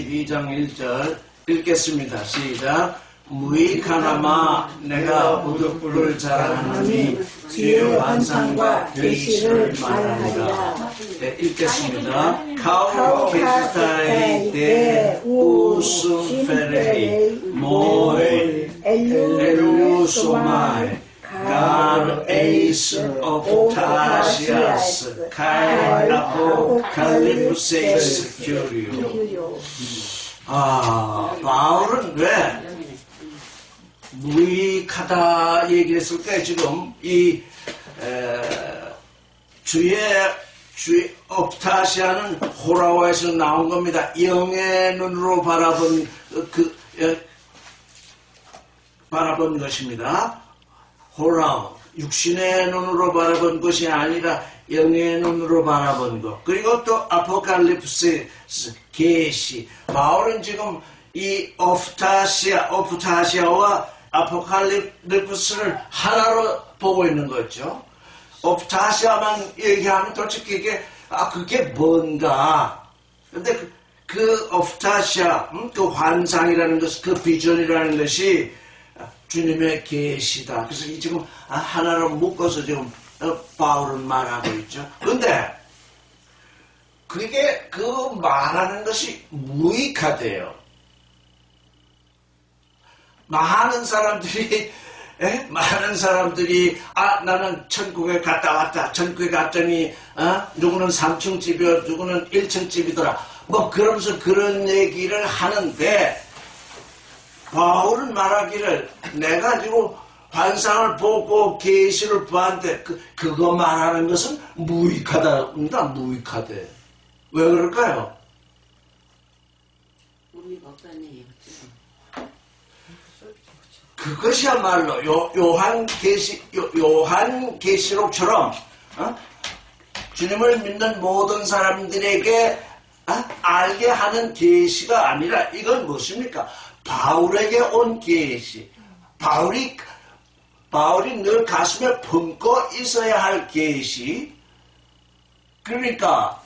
12장 1절 읽겠습니다. 시작. 무익하나마 내가 무득불을 자랑하니 주의 환상과 계시를 말하리라. 네, 읽겠습니다. 카우 케스타이 데 우스 페레이 모에 엘루소마이 갈 에이스 오프타시아스 카이 아포칼립세이스 큐리오. 바울은 왜 무익하다 얘기를 했을까요? 지금 이 주의 옵타시아는 호라와에서 나온 겁니다. 영의 눈으로 바라본 것입니다. 호라, 육신의 눈으로 바라본 것이 아니라 영의 눈으로 바라본 것. 그리고 또 아포칼립스, 계시. 바울은 지금 이 옵타시아와 아포칼립스를 하나로 보고 있는 거죠. 옵타시아만 얘기하면 솔직히 이게 그게 뭔가. 근데 그 옵타시아, 그 환상이라는 것, 그 비전이라는 것이 주님의 계시다. 그래서 지금 하나로 묶어서 지금 바울은 말하고 있죠. 근데 그게 그 말하는 것이 무익하대요. 많은 사람들이 나는 천국에 갔다 왔다. 천국에 갔더니 누구는 3층 집이요, 누구는 1층 집이더라. 뭐 그러면서 그런 얘기를 하는데 바울은 말하기를 내가 지금 환상을 보고 계시를 보았는데 그거 말하는 것은 무익하답니다. 무익하대. 왜 그럴까요? 의미가 없다는 얘기겠죠. 그것이야말로 요한계시록처럼 주님을 믿는 모든 사람들에게 알게 하는 계시가 아니라 이건 무엇입니까? 바울에게 온 계시. 바울이 늘 가슴에 품고 있어야 할 계시. 그러니까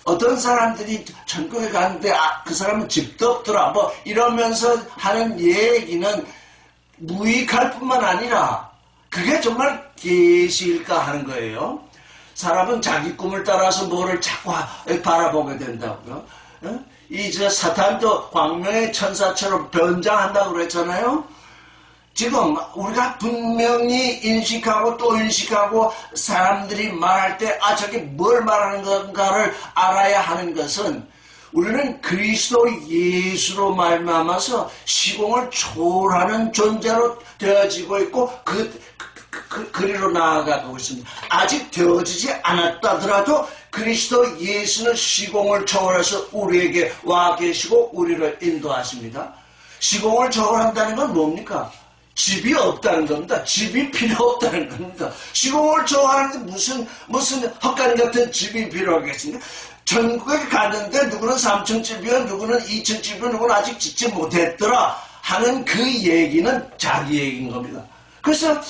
어떤 사람들이 천국에 가는데 그 사람은 집도 없더라 뭐 이러면서 하는 얘기는 무익할 뿐만 아니라 그게 정말 계시일까 하는 거예요. 사람은 자기 꿈을 따라서 뭐를 자꾸 바라보게 된다고요. 이제 사탄도 광명의 천사처럼 변장한다고 그랬잖아요. 지금 우리가 분명히 인식하고 또 인식하고 사람들이 말할 때 저게 뭘 말하는 건가를 알아야 하는 것은 우리는 그리스도 예수로 말미암아서 시공을 초월하는 존재로 되어지고 있고 그리로 나아가고 있습니다. 아직 되어지지 않았다더라도 그리스도 예수는 시공을 초월해서 우리에게 와 계시고 우리를 인도하십니다. 시공을 초월한다는 건 뭡니까? 집이 없다는 겁니다. 집이 필요 없다는 겁니다. 시공을 초월하는데 무슨 헛간 같은 집이 필요하겠습니까? 전국에 갔는데 누구는 3층 집이요, 누구는 2층 집이요, 누구는 아직 짓지 못했더라 하는 그 얘기는 자기 얘기인 겁니다. 그래서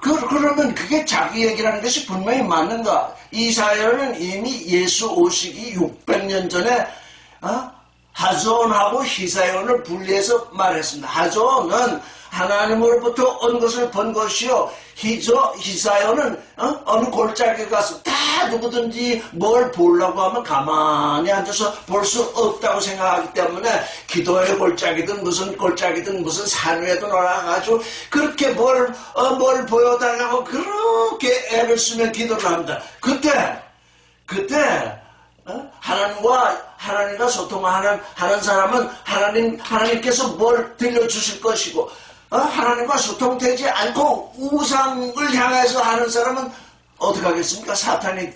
그러면 그게 자기 얘기라는 것이 분명히 맞는가? 이사야는 이미 예수 오시기 600년 전에 하존하고 히사연을 분리해서 말했습니다. 하존은 하나님으로부터 온 것을 본 것이요. 히사연은 어느 골짜기에 가서 다 누구든지 뭘 보려고 하면 가만히 앉아서 볼 수 없다고 생각하기 때문에 기도의 골짜기든 무슨 골짜기든 무슨 산 위에도 올라가가지고 그렇게 뭘 보여달라고 그렇게 애를 쓰며 기도를 합니다. 그때 하나님과 소통하는 사람은 하나님께서 뭘 들려주실 것이고 하나님과 소통되지 않고 우상을 향해서 하는 사람은 어떻게 하겠습니까? 사탄이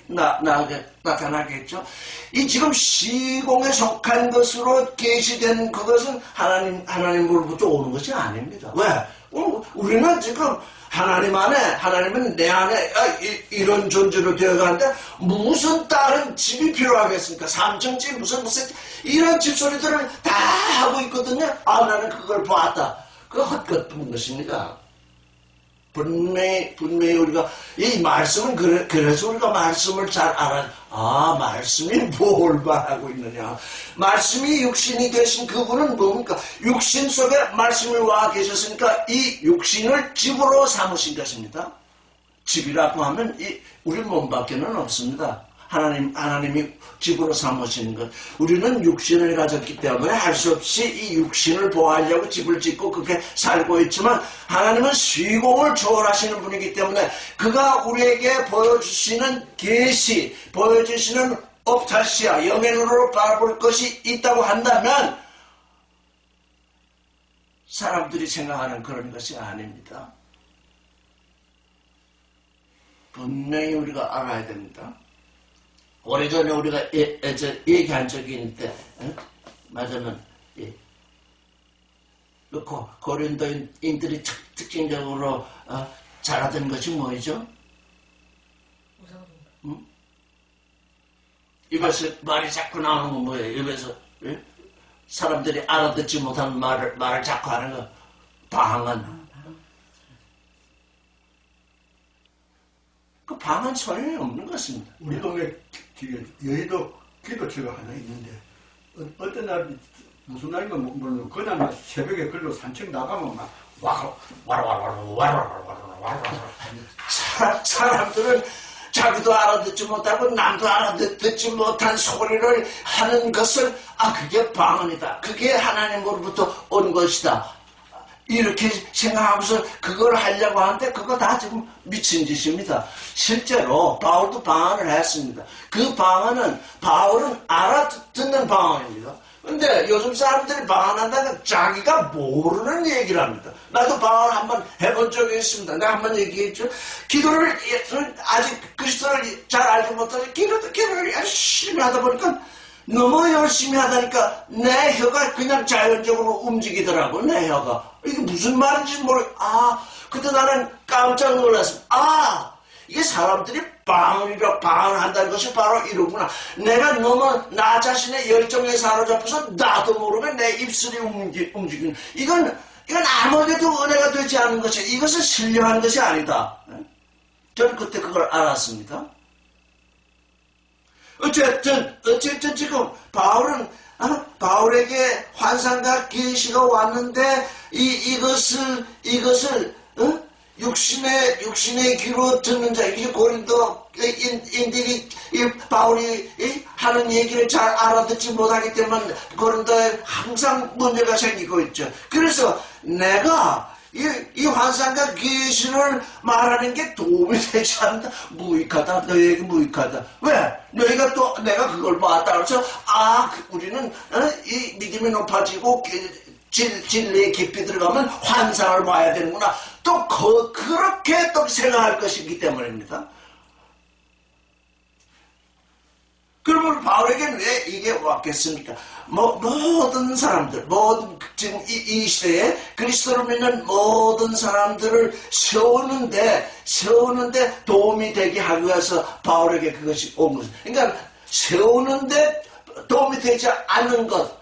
나타나겠죠. 이 지금 시공에 속한 것으로 계시된 그것은 하나님으로부터 오는 것이 아닙니다. 왜? 우리는 지금 하나님 안에, 하나님은 내 안에 이런 존재로 되어가는데 무슨 다른 집이 필요하겠습니까? 3층 집, 무슨 이런 집소리들을 다 하고 있거든요. 나는 그걸 봤다. 그거 헛것뿐인 것입니다. 분명히 우리가 이 말씀은 그래서 우리가 말씀을 잘 알아. 말씀이 뭘 말하고 있느냐. 말씀이 육신이 되신 그분은 뭡니까? 육신 속에 말씀이 와 계셨으니까 이 육신을 집으로 삼으신 것입니다. 집이라고 하면 우리 몸밖에는 없습니다. 하나님이 집으로 삼으시는 것. 우리는 육신을 가졌기 때문에 할 수 없이 이 육신을 보호하려고 집을 짓고 그렇게 살고 있지만 하나님은虚공을 초월하시는 분이기 때문에 그가 우리에게 보여주시는 계시, 보여주시는 옵타시아, 영의 눈으로 바라볼 것이 있다고 한다면 사람들이 생각하는 그런 것이 아닙니다. 분명히 우리가 알아야 됩니다. 오래전에 우리가 얘기한 적이 있는데, 맞으면, 고린도인들이 특징적으로 잘하던 것이 뭐죠? 응? 입에서 말이 자꾸 나오는 건 뭐예요? 입에서 사람들이 알아듣지 못하는 말을 자꾸 하는 거, 방언. 그 방언 소용이 없는 것입니다. 우리 동네 여의도 기도처가 하나 있는데 어떤 날 무슨 날인가 모르는 그날 새벽에 글로 산책 나가면 막 와라와라와라와라와라와라 사람들은 자기도 알아듣지 못하고 남도 알아듣지 못한 소리를 하는 것을 그게 방언이다. 그게 하나님으로부터 온 것이다. 이렇게 생각하면서 그걸 하려고 하는데 그거 다 지금 미친 짓입니다. 실제로 바울도 방언을 했습니다. 그 방언은 바울은 알아듣는 방언입니다. 근데 요즘 사람들이 방언한다는 자기가 모르는 얘기를 합니다. 나도 방언 한번 해본 적이 있습니다. 내가 한번 얘기했죠. 기도를 아직 그리스도를 잘 알지 못하지 기도를 열심히 하다 보니까 너무 열심히 하다니까 내 혀가 그냥 자연적으로 움직이더라고. 내 혀가. 이게 무슨 말인지 그때 나는 깜짝 놀랐습니다. 이게 사람들이 방언한다는 것이 바로 이러구나. 내가 너무 나 자신의 열정에 사로잡혀서 나도 모르게 내 입술이 움직이는. 이건 아무에게도 은혜가 되지 않은 것이, 이것은 신령한 것이 아니다. 저는 그때 그걸 알았습니다. 어쨌든 지금 바울에게 환상과 계시가 왔는데 이것을 육신의 귀로 듣는 자, 이게 고린도인들이 바울이 하는 얘기를 잘 알아듣지 못하기 때문에 고린도에 항상 문제가 생기고 있죠. 그래서 내가 이 환상과 계시를 말하는 게 도움이 되지 않는다. 무익하다. 너희에게 무익하다. 왜? 너희가 또 내가 그걸 봤다. 그래서 우리는 이 믿음이 높아지고 진리에 깊이 들어가면 환상을 봐야 되는구나. 또 그렇게 또 생각할 것이기 때문입니다. 그러면 바울에게는 왜 이게 왔겠습니까? 모든 사람들, 지금 이 시대에 그리스도를 믿는 모든 사람들을 세우는데 도움이 되게 하기 위해서 바울에게 그것이 온 것입니다. 그러니까 세우는데 도움이 되지 않는 것,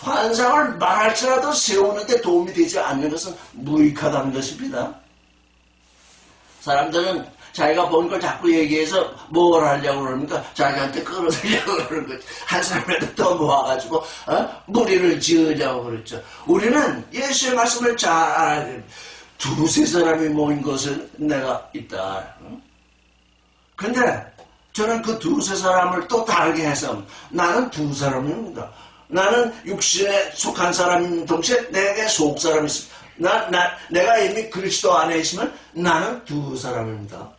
환상을 말할지라도 세우는데 도움이 되지 않는 것은 무익하다는 것입니다. 사람들은 자기가 본 걸 자꾸 얘기해서 뭘 하려고 그럽니까? 자기한테 끌어들려고 그러는 거지. 한 사람이라도 더 모아가지고 무리를 지으려고 그랬죠. 우리는 예수의 말씀을 잘 알아야 됩니다. 두세 사람이 모인 것은 내가 있다. 근데 저는 그 두세 사람을 또 다르게 해서 나는 두 사람입니다. 나는 육신에 속한 사람인 동시에 내게 속 사람이 있습니다. 내가 이미 그리스도 안에 있으면 나는 두 사람입니다.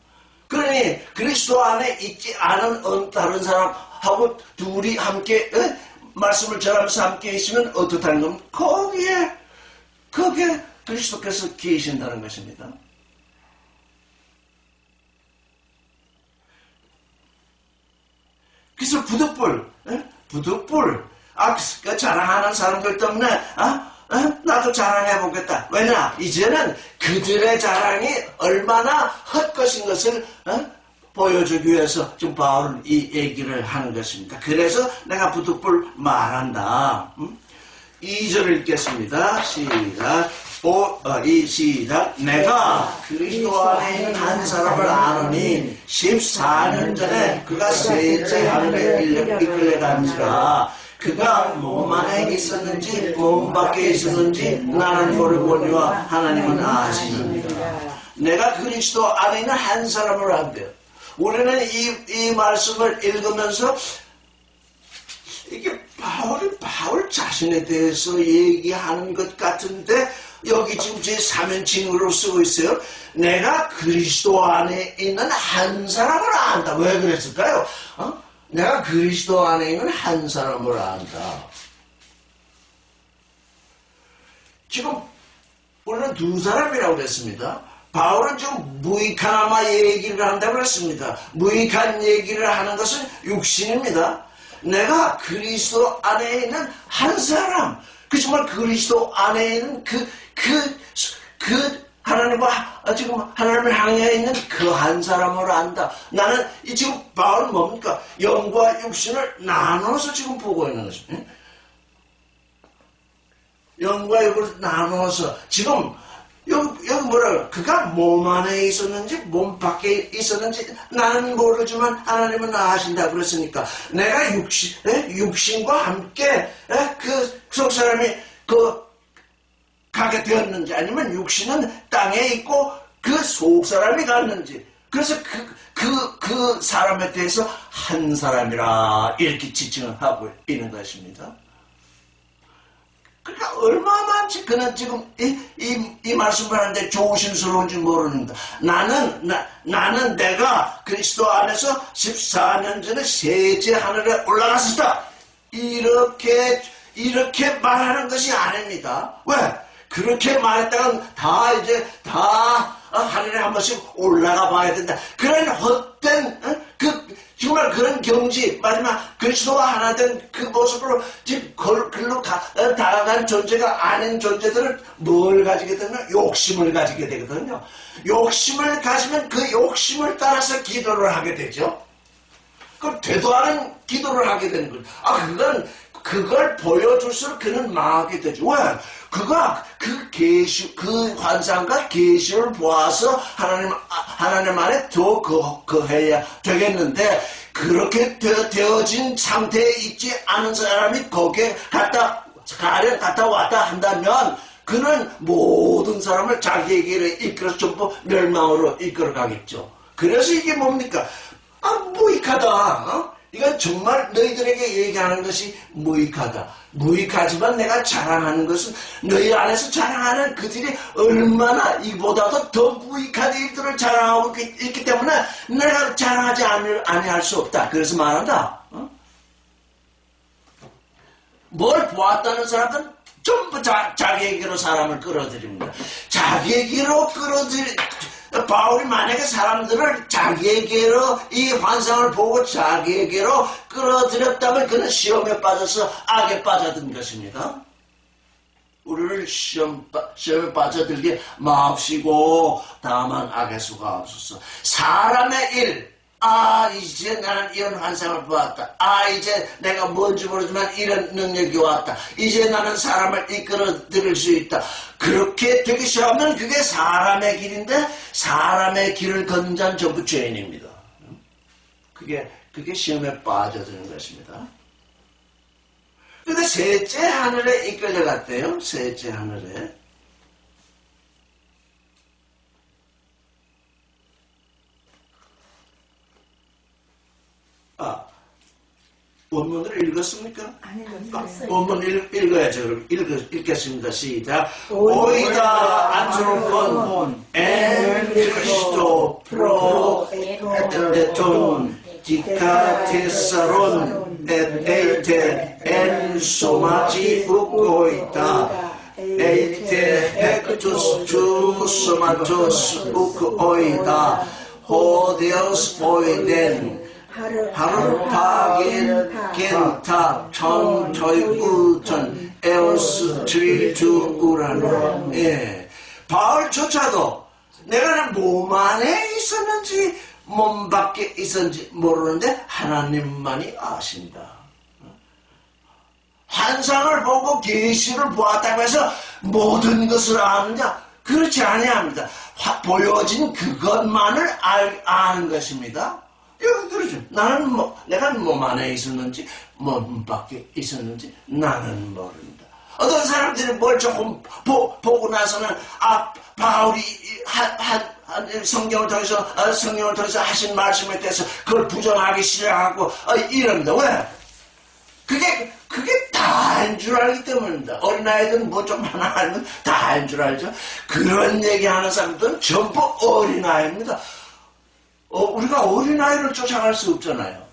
그러니 그리스도 안에 있지 않은 다른 사람하고 둘이 함께 말씀을 전하면서 함께 있으면 어떻다는 겁니까? 거기에 그리스도께서 계신다는 것입니다. 그래서 부득불 그 자랑하는 사람들 때문에 나도 자랑해보겠다. 왜냐? 이제는 그들의 자랑이 얼마나 헛것인 것을 보여주기 위해서 지금 바울은 이 얘기를 하는 것입니다. 그래서 내가 부득불 말한다. 2절 읽겠습니다. 시작. 시작. 내가 그리스도 안에 있는 한 사람을 아노니 14년 전에 그가 셋째 하늘에 이끌려간지라. 그가 몸 안에 있었는지 몸 밖에 있었는지 나는 모르거니와 하나님은 아시느니라. 내가 그리스도 안에 있는 한 사람을 안돼요. 우리는 이 말씀을 읽으면서 이게 바울 자신에 대해서 얘기하는 것 같은데 여기 지금 제 3인칭으로 쓰고 있어요. 내가 그리스도 안에 있는 한 사람을 안다. 왜 그랬을까요? 내가 그리스도 안에 있는 한 사람을 안다. 지금 우리는 두 사람이라고 그랬습니다. 바울은 지금 무익하나마 얘기를 한다고 그랬습니다. 무익한 얘기를 하는 것은 육신입니다. 내가 그리스도 안에 있는 한 사람, 정말 그리스도 안에 있는 지금 하나님을 향해 있는 그 한 사람을 안다. 나는 지금 바울은 뭡니까? 영과 육신을 나눠서 지금 보고 있는 것입니다. 영과 육을 나눠서 지금 여기 뭐라 그가 몸 안에 있었는지 몸 밖에 있었는지 나는 모르지만 하나님은 아신다 그랬으니까 내가 육신과 함께 그 속사람이 가게 되었는지 아니면 육신은 땅에 있고 그 속사람이 갔는지 그래서 그 사람에 대해서 한 사람이라 이렇게 지칭을 하고 있는 것입니다. 그러니까 얼마만치 그는 지금 이 말씀을 하는데 조심스러운지 모르는다. 나는 내가 그리스도 안에서 14년 전에 셋째 하늘에 올라갔었다. 이렇게 말하는 것이 아닙니다. 왜? 그렇게 말했다간 다 하늘에 한 번씩 올라가 봐야 된다. 그런 헛된 정말 그런 경지 마지막 그리스도와 하나 된 그 모습으로 지금 글로 다가간 존재가 아닌 존재들은 뭘 가지게 되면 욕심을 가지게 되거든요. 욕심을 가지면 그 욕심을 따라서 기도를 하게 되죠. 그럼 되도 않은 기도를 하게 되는 거죠. 그걸 보여줄수록 그는 망하게 되죠. 왜? 그가 그 환상과 계시를 보아서 하나님 안에 더 거해야 되겠는데, 그렇게 되어진 상태에 있지 않은 사람이 거기에 갔다 왔다 한다면, 그는 모든 사람을 자기에게로 이끌어서 전부 멸망으로 이끌어 가겠죠. 그래서 이게 뭡니까? 무익하다. 이건 정말 너희들에게 얘기하는 것이 무익하다. 무익하지만 내가 자랑하는 것은 너희 안에서 자랑하는 그들이 얼마나 이보다도 더 무익한 일들을 자랑하고 있기 때문에 내가 자랑하지 아니할 수 없다. 그래서 말한다. 뭘 보았다는 사람들은 전부 자기에게로 사람을 끌어들입니다. 자기에게로 바울이 만약에 사람들을 자기에게로 이 환상을 보고 자기에게로 끌어들였다면 그는 시험에 빠져서 악에 빠져든 것입니다. 우리를 시험에 빠져들게 마옵시고 다만 악의 수가 없어서 사람의 일, 이제 나는 이런 환상을 보았다. 이제 내가 뭔지 모르지만 이런 능력이 왔다. 이제 나는 사람을 이끌어들일 수 있다. 그렇게 되기 시작하면 그게 사람의 길인데, 사람의 길을 걷는 자는 전부 죄인입니다. 그게 시험에 빠져드는 것입니다. 근데 셋째 하늘에 이끌려갔대요. 셋째 하늘에. 원문을 읽었습니까? 아니, 읽었어요. 원문 읽어야죠. 그럼 읽겠습니다. 시작. 오이다 안트로폰 엔 크리스토 프로 에톤 디카테사론 에이테 엔 소마지 우코이다 에이테 헥투스 주 소마토스 우코이다 호데오스 오이덴 하루파긴 겐타 청토이우전 에오스 트리투우라노. 바울조차도 내가 몸 안에 있었는지 몸 밖에 있었는지 모르는데 하나님만이 아신다. 환상을 보고 계시를 보았다고 해서 모든 것을 아느냐? 그렇지 아니합니다. 보여진 그것만을 아는 것입니다. 여기 그러죠. 나는 내가 몸 안에 있었는지, 몸 밖에 있었는지, 나는 모른다. 어떤 사람들이 뭘 조금 보고 나서는, 바울이 성경을 통해서 하신 말씀에 대해서 그걸 부정하기 시작하고, 이럽니다. 왜? 그게 다인 줄 알기 때문입니다. 어린아이들은 뭐 좀 하나 알면 다인 줄 알죠. 그런 얘기하는 사람들은 전부 어린아이입니다. 우리가 어린아이를 쫓아갈 수 없잖아요.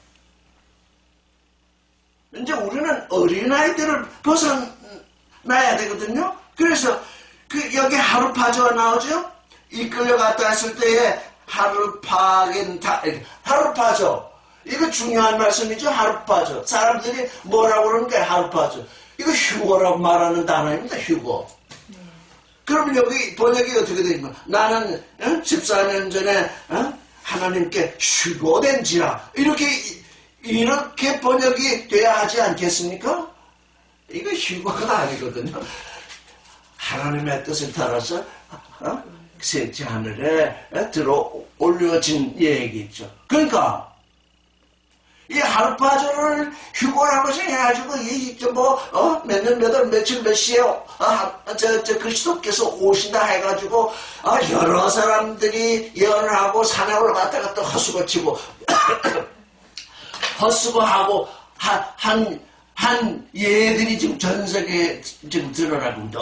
이제 우리는 어린아이들을 벗어나야 되거든요. 그래서 여기 하루파저가 나오죠. 이끌려갔다 했을 때에 하루파저. 이거 중요한 말씀이죠. 하루파저. 사람들이 뭐라고 그러는가 하루파저. 이거 휴거라고 말하는 단어입니다. 휴거. 그러면 여기 번역이 어떻게 되는 거야? 나는 14년 전에 하나님께 휴거된지라. 이렇게 번역이 돼야 하지 않겠습니까? 이거 휴거가 아니거든요. 하나님의 뜻을 따라서 셋째 하늘에 들어 올려진 얘기죠. 그러니까 이 하루파저를 휴거라고 생각해가지고 몇 년, 몇 월, 며칠, 몇 시에 그리스도께서 오신다 해가지고 여러 사람들이 예언을 하고 산에 올라갔다가 또 헛수고치고 헛수고하고 한 예들이 지금 전 세계에 지금 드러나고 있는데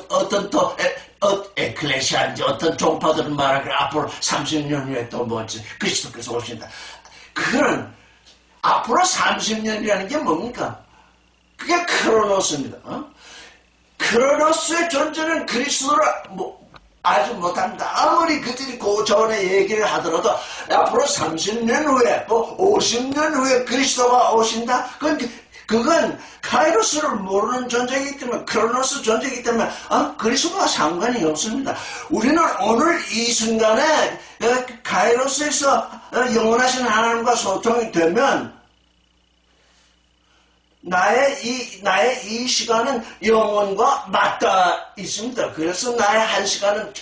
어떤 또 에클레시아인지 어떤 종파들은 말하기를 앞으로 30년 후에 또 뭐지 그리스도께서 오신다. 그런 앞으로 30년이라는 게 뭡니까? 그게 크로노스입니다. 크로노스의 존재는 그리스도를 알지 못합니다. 아무리 그들이 그 전에 얘기를 하더라도 앞으로 30년 후에 50년 후에 그리스도가 오신다? 그건 카이로스를 모르는 존재이기 때문에 크로노스 존재이기 때문에 그리스도와 상관이 없습니다. 우리는 오늘 이 순간에 카이로스에서 영원하신 하나님과 소통이 되면 나의 이 시간은 영원과 맞닿아 있습니다. 그래서 나의 한 시간은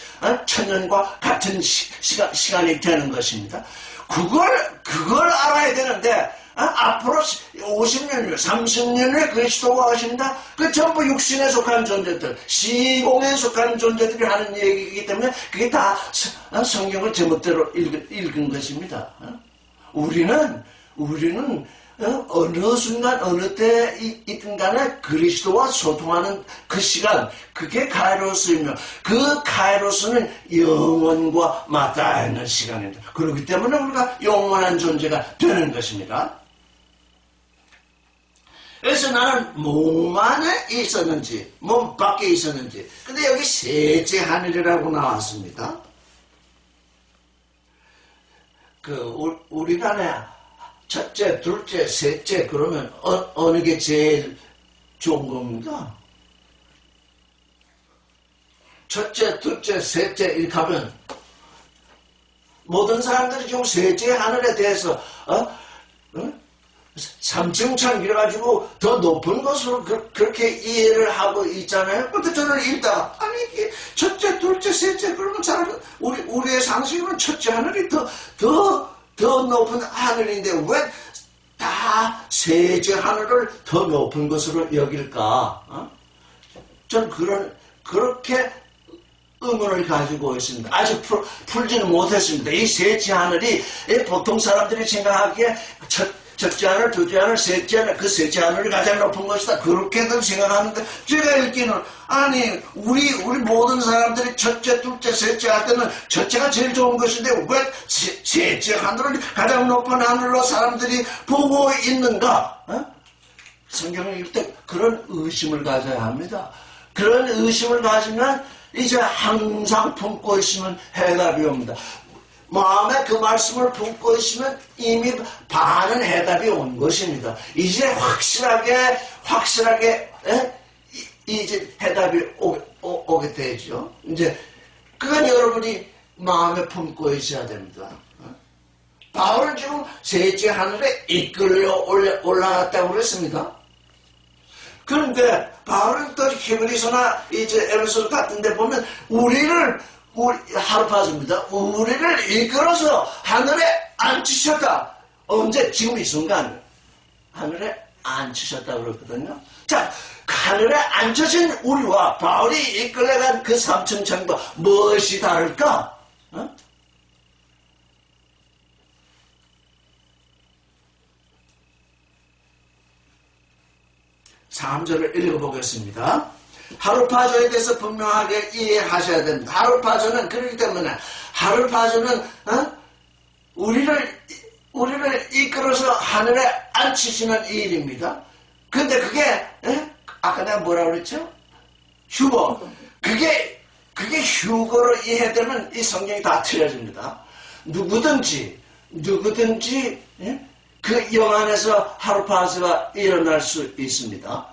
천년과 같은 시간이 되는 것입니다. 그걸 알아야 되는데 앞으로 50년 후에 30년 후에 그리스도가 오신다? 그 전부 육신에 속한 존재들, 시공에 속한 존재들이 하는 얘기이기 때문에 그게 다 성경을 제멋대로 읽은 것입니다. 우리는 어느 순간 어느 때 있든 간에 그리스도와 소통하는 그 시간, 그게 카이로스이며 그 카이로스는 영원과 맞닿아 있는 시간입니다. 그렇기 때문에 우리가 영원한 존재가 되는 것입니다. 그래서 나는 몸 안에 있었는지 몸 밖에 있었는지, 근데 여기 셋째 하늘이라고 나왔습니다. 우리 간에 첫째, 둘째, 셋째 그러면 어느 게 제일 좋은 겁니까? 첫째, 둘째, 셋째 이렇게 하면 모든 사람들이 지금 셋째 하늘에 대해서 3층창 이래가지고 더 높은 것으로 그렇게 이해를 하고 있잖아요. 근데 저는 읽다가 이게 첫째, 둘째, 셋째 그러면 우리의 상식으로는 첫째 하늘이 더 높은 하늘인데 왜 다 셋째 하늘을 더 높은 것으로 여길까? 전 그렇게 의문을 가지고 있습니다. 아직 풀지는 못했습니다. 이 셋째 하늘이 보통 사람들이 생각하기에 첫째 하늘, 둘째 하늘, 셋째 하늘, 그 셋째 하늘이 가장 높은 것이다. 그렇게들 생각하는데 제가 읽기는 우리 모든 사람들이 첫째, 둘째, 셋째 할 때는 첫째가 제일 좋은 것인데 왜 셋째 하늘을 가장 높은 하늘로 사람들이 보고 있는가? 성경을 읽을 때 그런 의심을 가져야 합니다. 그런 의심을 가지면 이제 항상 품고 있으면 해답이 옵니다. 마음에 그 말씀을 품고 있으면 이미 반은 해답이 온 것입니다. 이제 확실하게 이제 해답이 오게 되죠. 이제 그건 여러분이 마음에 품고 있어야 됩니다. 바울은 지금 셋째 하늘에 이끌려 올라갔다고 그랬습니다. 그런데 바울은 또 히브리서나 이제 에베소 같은 데 보면 우리 하루파주입니다. 우리를 이끌어서 하늘에 앉히셨다. 언제? 지금 이 순간 하늘에 앉히셨다 그랬거든요. 자, 하늘에 앉혀진 우리와 바울이 이끌려간 그 삼층창과 무엇이 다를까? 3절을 읽어보겠습니다. 하루파조에 대해서 분명하게 이해하셔야 됩니다. 하루파조는 그렇기 때문에 하루파조는 우리를 이끌어서 하늘에 앉히시는 일입니다. 근데 그게 아까 내가 뭐라고 그랬죠? 휴거. 그게 휴거로 이해되면 이 성경이 다 틀려집니다. 누구든지 그 영 안에서 하루파스가 일어날 수 있습니다.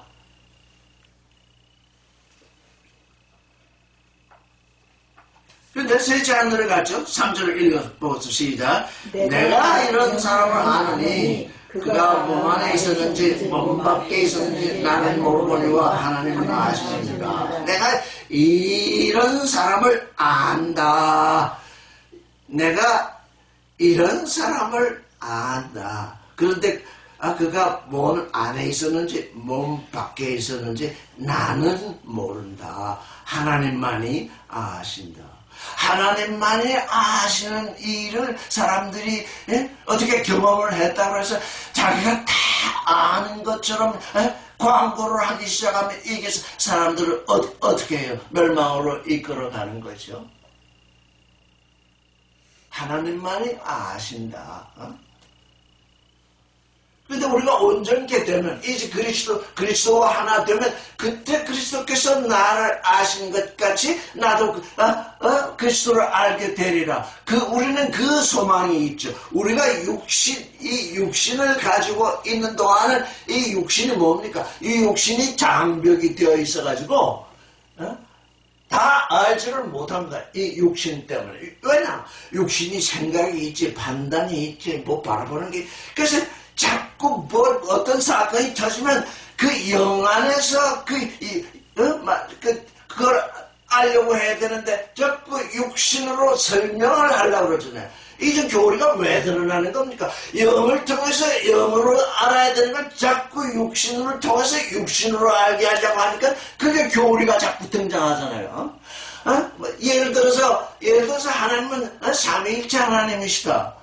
그런데 셋째 하늘에 갔죠? 3절을 읽어보겠습니다. 시작. 내가 이런 사람을 아느니 그가 몸 안에 있었는지 몸 밖에 있었는지 나는 모르거니와 하나님은 아시니까. 내가 이런 사람을 안다. 내가 이런 사람을 안다. 그런데 그가 몸 안에 있었는지 몸 밖에 있었는지 나는 모른다. 하나님만이 아신다. 하나님만이 아시는 일을 사람들이 어떻게 경험을 했다고 해서 자기가 다 아는 것처럼 광고를 하기 시작하면 이게 사람들을 어떻게 해요? 멸망으로 이끌어가는 거죠. 하나님만이 아신다. 그런데 우리가 온전케 되면 이제 그리스도와 하나 되면 그때 그리스도께서 나를 아신 것 같이 나도 그리스도를 알게 되리라. 우리는 그 소망이 있죠. 우리가 이 육신을 가지고 있는 동안은 이 육신이 뭡니까? 이 육신이 장벽이 되어 있어가지고 다 알지를 못합니다. 이 육신 때문에. 왜냐? 육신이 생각이 있지, 판단이 있지, 뭐 바라보는 게. 그래서 자꾸 어떤 사건이 터지면 그 영 안에서 그걸 알려고 해야 되는데 자꾸 육신으로 설명을 하려고 그러잖아요. 이제 교리가 왜 드러나는 겁니까? 영을 통해서 영으로 알아야 되는 걸 자꾸 육신으로 통해서 육신으로 알게 하려고 하니까 그게 교리가 자꾸 등장하잖아요. 예를 들어서 하나님은 삼위일체 하나님이시다.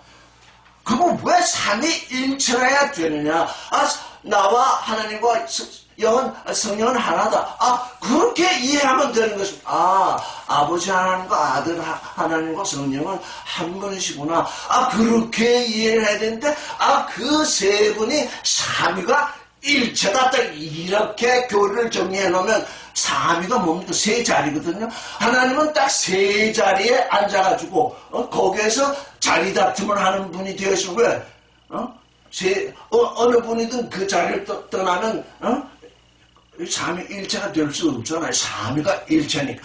그거 왜 삼위일체라야 되느냐? 나와 하나님과 성령은 하나다. 그렇게 이해하면 되는 것입니다. 아버지 하나님과 아들 하나님과 성령은 한 분이시구나. 그렇게 이해를 해야 되는데, 그 세 분이 삼위가 일체다. 딱 이렇게 교리를 정리해 놓으면 삼위가 뭡니까? 세 자리거든요. 하나님은 딱 세 자리에 앉아가지고 거기에서 자리 다툼을 하는 분이 되어서 왜? 어느 분이든 그 자리를 떠나면 삼위일체가 될 수 없잖아요. 삼위가 일체니까.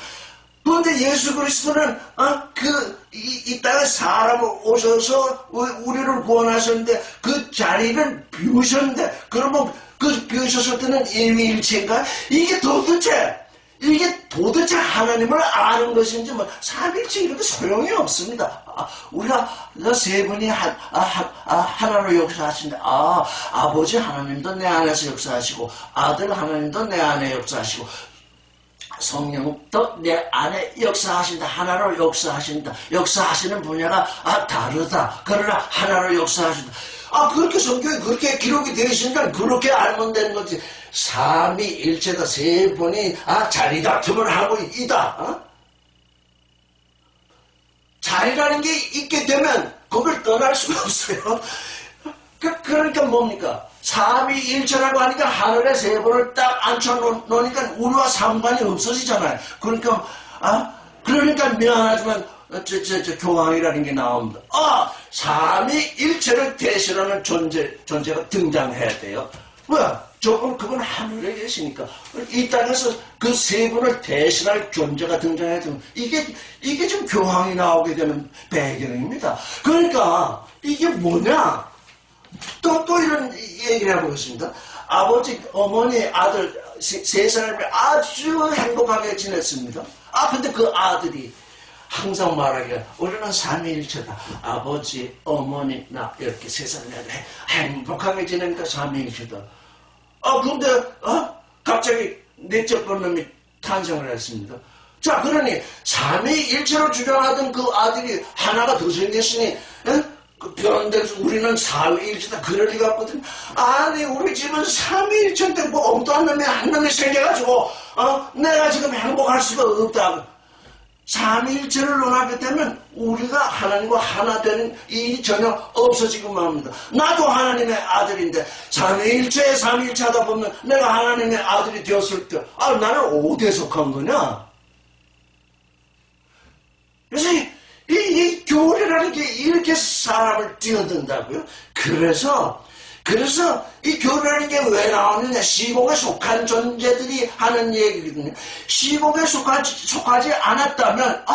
그런데 예수 그리스도는 이 땅에 사람을 오셔서 우리를 구원하셨는데 그 자리를 비우셨는데 그러면 그 비우셨을 때는 일위일체인가? 이게 도대체 하나님을 아는 것인지 삼위일체 이런 거 소용이 없습니다. 우리가 세 분이 하나로 역사하신다. 아버지 하나님도 내 안에서 역사하시고 아들 하나님도 내 안에 역사하시고 성령도 내 안에 역사하신다. 하나로 역사하신다. 역사하시는 분야가 다르다. 그러나 하나로 역사하신다. 그렇게 성경이 그렇게 기록이 되어 있으니까 그렇게 알면 되는 거지. 삼위일체가 세 분이 자리 다툼을 하고 있다. 자리라는 게 있게 되면 그걸 떠날 수가 없어요. 그러니까 뭡니까? 삼위일체라고 하니까 하늘에 세 분을 딱 앉혀놓으니까 우리와 상관이 없어지잖아요. 그러니까 미안하지만 교황이라는 게 나옵니다. 삼위일체를 대신하는 존재가 등장해야 돼요. 왜? 그건 하늘에 계시니까. 이 땅에서 그 세 분을 대신할 존재가 등장해야 되면 이게 지금 교황이 나오게 되는 배경입니다. 그러니까 이게 뭐냐? 또 이런 얘기를 해보겠습니다. 아버지, 어머니, 아들 세 사람이 아주 행복하게 지냈습니다. 근데 그 아들이 항상 말하기가 우리는 삼위일체다. 아버지, 어머니, 나 이렇게 세 사람이 행복하게 지냅니다. 삼위일체다. 근데 갑자기 넷째 번 놈이 탄생을 했습니다. 자, 그러니 삼위일체로 주장하던 그 아들이 하나가 더 생겼으니 그 변대에서 우리는 사위일체다 그럴 리가 없거든. 아니 우리 집은 삼위일체인데 뭐 엉뚱한 놈이 한 놈이 생겨가지고 내가 지금 행복할 수가 없다. 삼위일체를 논하게 되면 우리가 하나님과 하나 되는 일이 전혀 없어지고 맙니다. 나도 하나님의 아들인데 삼위일체 하다 보면 내가 하나님의 아들이 되었을 때 나는 어디에 속한 거냐? 그래서 이 교리라는 게 이렇게 사람을 뛰어든다고요? 그래서 이 교리라는 게 왜 나오느냐? 시공에 속한 존재들이 하는 얘기거든요. 시공에 속하지 않았다면,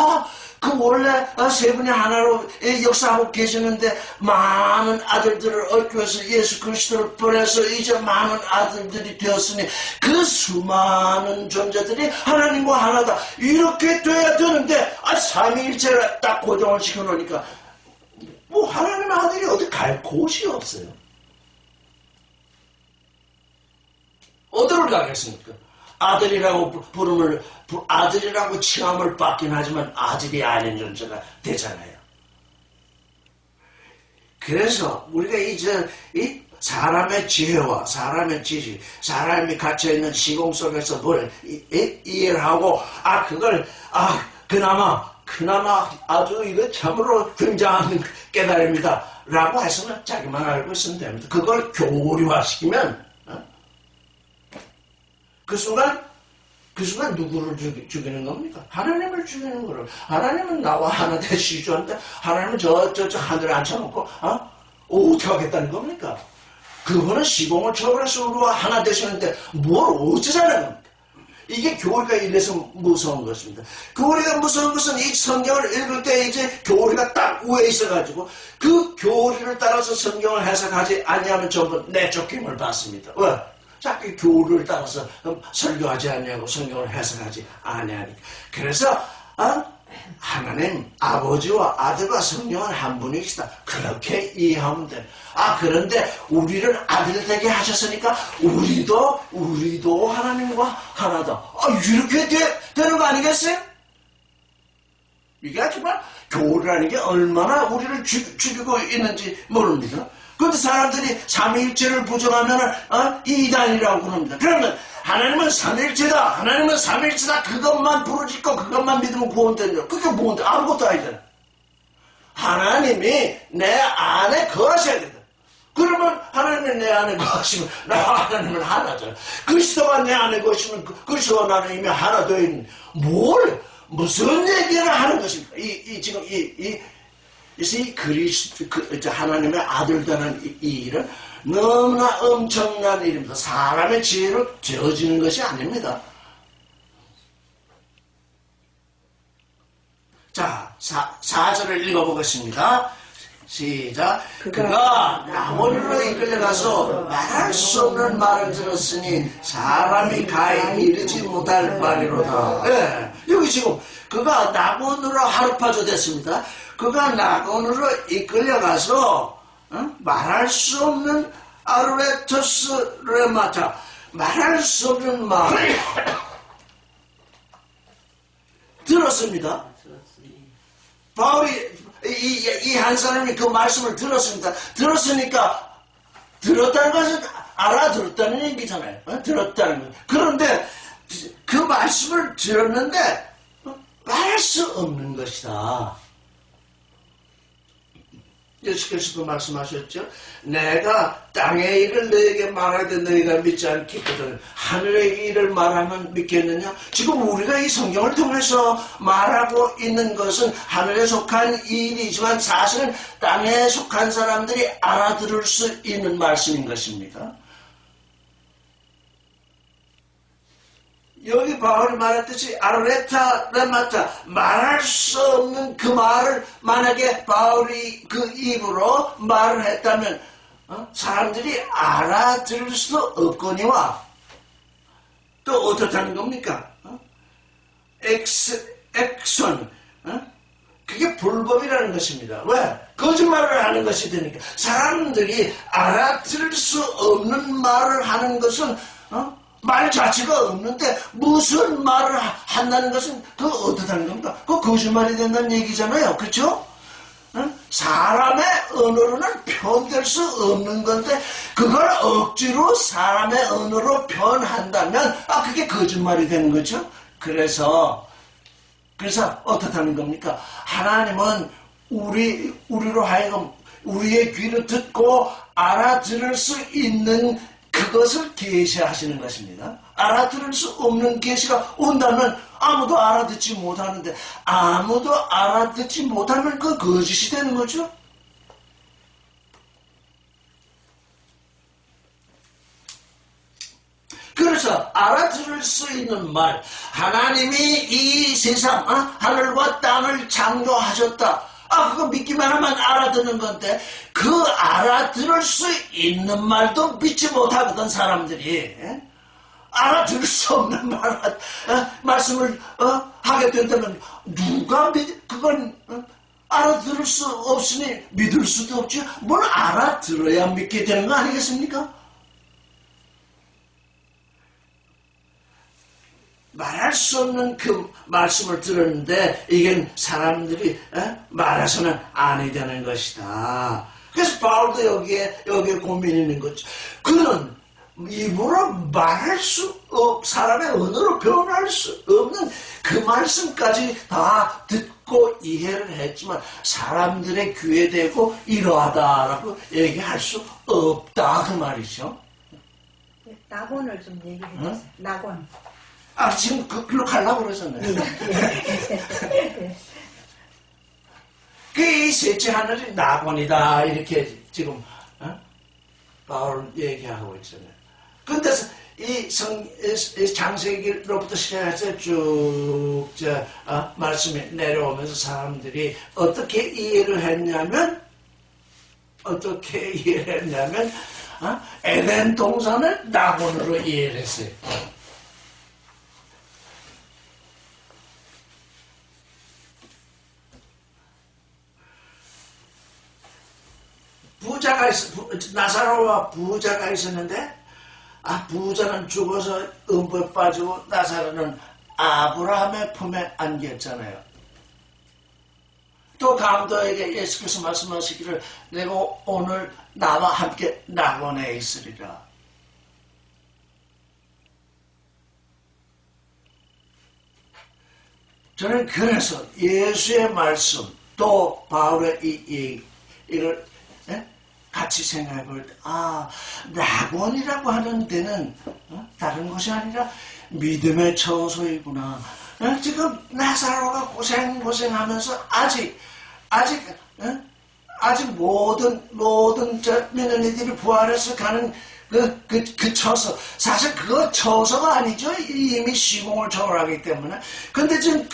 그 원래 세 분이 하나로 역사하고 계시는데 많은 아들들을 얻기 위해서 예수 그리스도를 보내서 이제 많은 아들들이 되었으니 그 수많은 존재들이 하나님과 하나다. 이렇게 돼야 되는데 삼위일체를 딱 고정을 시켜놓으니까 뭐 하나님의 아들이 어디 갈 곳이 없어요. 어디를 가겠습니까? 아들이라고 아들이라고 칭함을 받긴 하지만 아들이 아닌 존재가 되잖아요. 그래서 우리가 이 사람의 지혜와 사람의 지식, 사람이 갇혀있는 시공 속에서 뭘 이해를 하고, 그걸, 그나마 아주 이거 참으로 굉장한 깨달음이다. 라고 해서는 자기만 알고 있으면 됩니다. 그걸 교리화시키면, 그 순간 누구를 죽이는 겁니까? 하나님을 죽이는 거를. 하나님은 나와 하나 되시주한데 하나님은 저 하늘에 앉혀놓고 어떻게 하겠다는 겁니까? 그거는 시공을 초월해서 우리와 하나 되시는데 뭘 어쩌자는 겁니까? 이게 교리가 이래서 무서운 것입니다. 교리가 무서운 것은 이 성경을 읽을 때 이제 교리가 딱 위에 있어가지고 그 교리를 따라서 성경을 해석하지 아니하면 전부 내쫓김을 받습니다. 왜? 자꾸 교리를 따라서 설교하지 않냐고 성경을 해석하지 않냐니까. 그래서 하나님 아버지와 아들과 성령은 한 분이시다. 그렇게 이해하면 돼. 그런데 우리를 아들 되게 하셨으니까 우리도 하나님과 하나다. 이렇게 되는 거 아니겠어요? 이게 정말 교리라는 게 얼마나 우리를 죽이고 있는지 모릅니다. 그런데 사람들이 삼위일체를 부정하면 이단이라고 그럽니다. 그러면 하나님은 삼위일체다. 하나님은 삼위일체다. 그것만 부르짖고 그것만 믿으면 구원된다. 그게 뭔데? 아무것도 아니잖아. 하나님이 내 안에 거하셔야 된다. 그러면 하나님이 내 안에 거하시면 나와 하나님은 하나잖아. 그리스도가 내 안에 거하시면 그리스도와 나는 이미 하나 되어 있는 무슨 얘기를 하는 것입니까? 지금 이 그리스도, 하나님의 아들다는 이 일은 너무나 엄청난 일입니다. 사람의 지혜로 되어지는 것이 아닙니다. 자, 4절을 읽어보겠습니다. 시작. 그가 나무로 이끌려가서 말할 수 없는 말을 들었으니 사람이 가히 이르지 못할 말이로다. 네, 여기 지금 그가 나무로 하루파조 됐습니다. 그가 낙원으로 이끌려가서 말할 수 없는 아르레토스 레마타, 말할 수 없는 말 들었습니다. 바울이 이 한 사람이 그 말씀을 들었습니다. 들었으니까 들었다는 것은 알아들었다는 얘기잖아요. 들었다는 것. 그런데 그 말씀을 들었는데 말할 수 없는 것이다. 예수께서도 말씀하셨죠. 내가 땅의 일을 너에게 말하되 너희가 믿지 않겠거든. 하늘의 일을 말하면 믿겠느냐? 지금 우리가 이 성경을 통해서 말하고 있는 것은 하늘에 속한 일이지만 사실은 땅에 속한 사람들이 알아들을 수 있는 말씀인 것입니다. 여기 바울이 말했듯이 아르레타 레마타, 말할 수 없는 그 말을 만약에 바울이 그 입으로 말을 했다면 사람들이 알아들을 수도 없거니와 어떻다는 겁니까? 액션, 그게 불법이라는 것입니다. 왜? 거짓말을 하는 것이 되니까. 사람들이 알아들을 수 없는 말을 하는 것은 말 자체가 없는데 무슨 말을 한다는 것은 그 어떻다는 겁니까? 그 거짓말이 된다는 얘기잖아요. 그렇죠? 사람의 언어로는 표현될 수 없는 건데 그걸 억지로 사람의 언어로 표현한다면 그게 거짓말이 되는 거죠. 그래서 어떻다는 겁니까? 하나님은 우리로 하여금 우리의 귀를 듣고 알아들을 수 있는 그것을 계시하시는 것입니다. 알아들을 수 없는 계시가 온다면 아무도 알아듣지 못하는데 아무도 알아듣지 못하면 그 거짓이 되는 거죠. 그래서 알아들을 수 있는 말, 하나님이 이 세상 하늘과 땅을 창조하셨다. 그거 믿기만 하면 알아듣는 건데 그 알아들을 수 있는 말도 믿지 못하거든 사람들이. 알아들을 수 없는 말씀을 하게 된다면 누가 그건 알아들을 수 없으니 믿을 수도 없지. 뭘 알아들어야 믿게 되는 거 아니겠습니까? 말할 수 없는 그 말씀을 들었는데 이건 사람들이 말해서는 아니 되는 것이다. 그래서 바울도 여기에 고민이 있는 거죠. 그는 입으로 말할 수 사람의 언어로 표현할 수 없는 그 말씀까지 다 듣고 이해를 했지만 사람들의 귀에 대고 이러하다라고 얘기할 수 없다 그 말이죠. 낙원을 좀 얘기해 주세요. 낙원. 지금 그걸로 가려고 그러잖아요. 이 셋째 하늘이 낙원이다 이렇게 지금 바울 얘기하고 있잖아요. 근데 이 장세기로부터 시작해서 쭉 말씀이 내려오면서 사람들이 어떻게 이해를 했냐면 에덴 동산을 낙원으로 이해를 했어요. 나사로와 부자가 있었는데 부자는 죽어서 음부에 빠지고 나사로는 아브라함의 품에 안겼잖아요. 또 강도에게 예수께서 말씀하시기를 내가 오늘 나와 함께 낙원에 있으리라. 저는 그래서 예수의 말씀 또 바울의 이걸 같이 생각해 볼 때, 낙원이라고 하는 데는 다른 것이 아니라 믿음의 처소이구나. 지금 나사로가 고생하면서 아직 모든 며느리들이 부활해서 가는 그 처소. 사실 그거 처소가 아니죠. 이미 시공을 초월하기 때문에. 근데 지금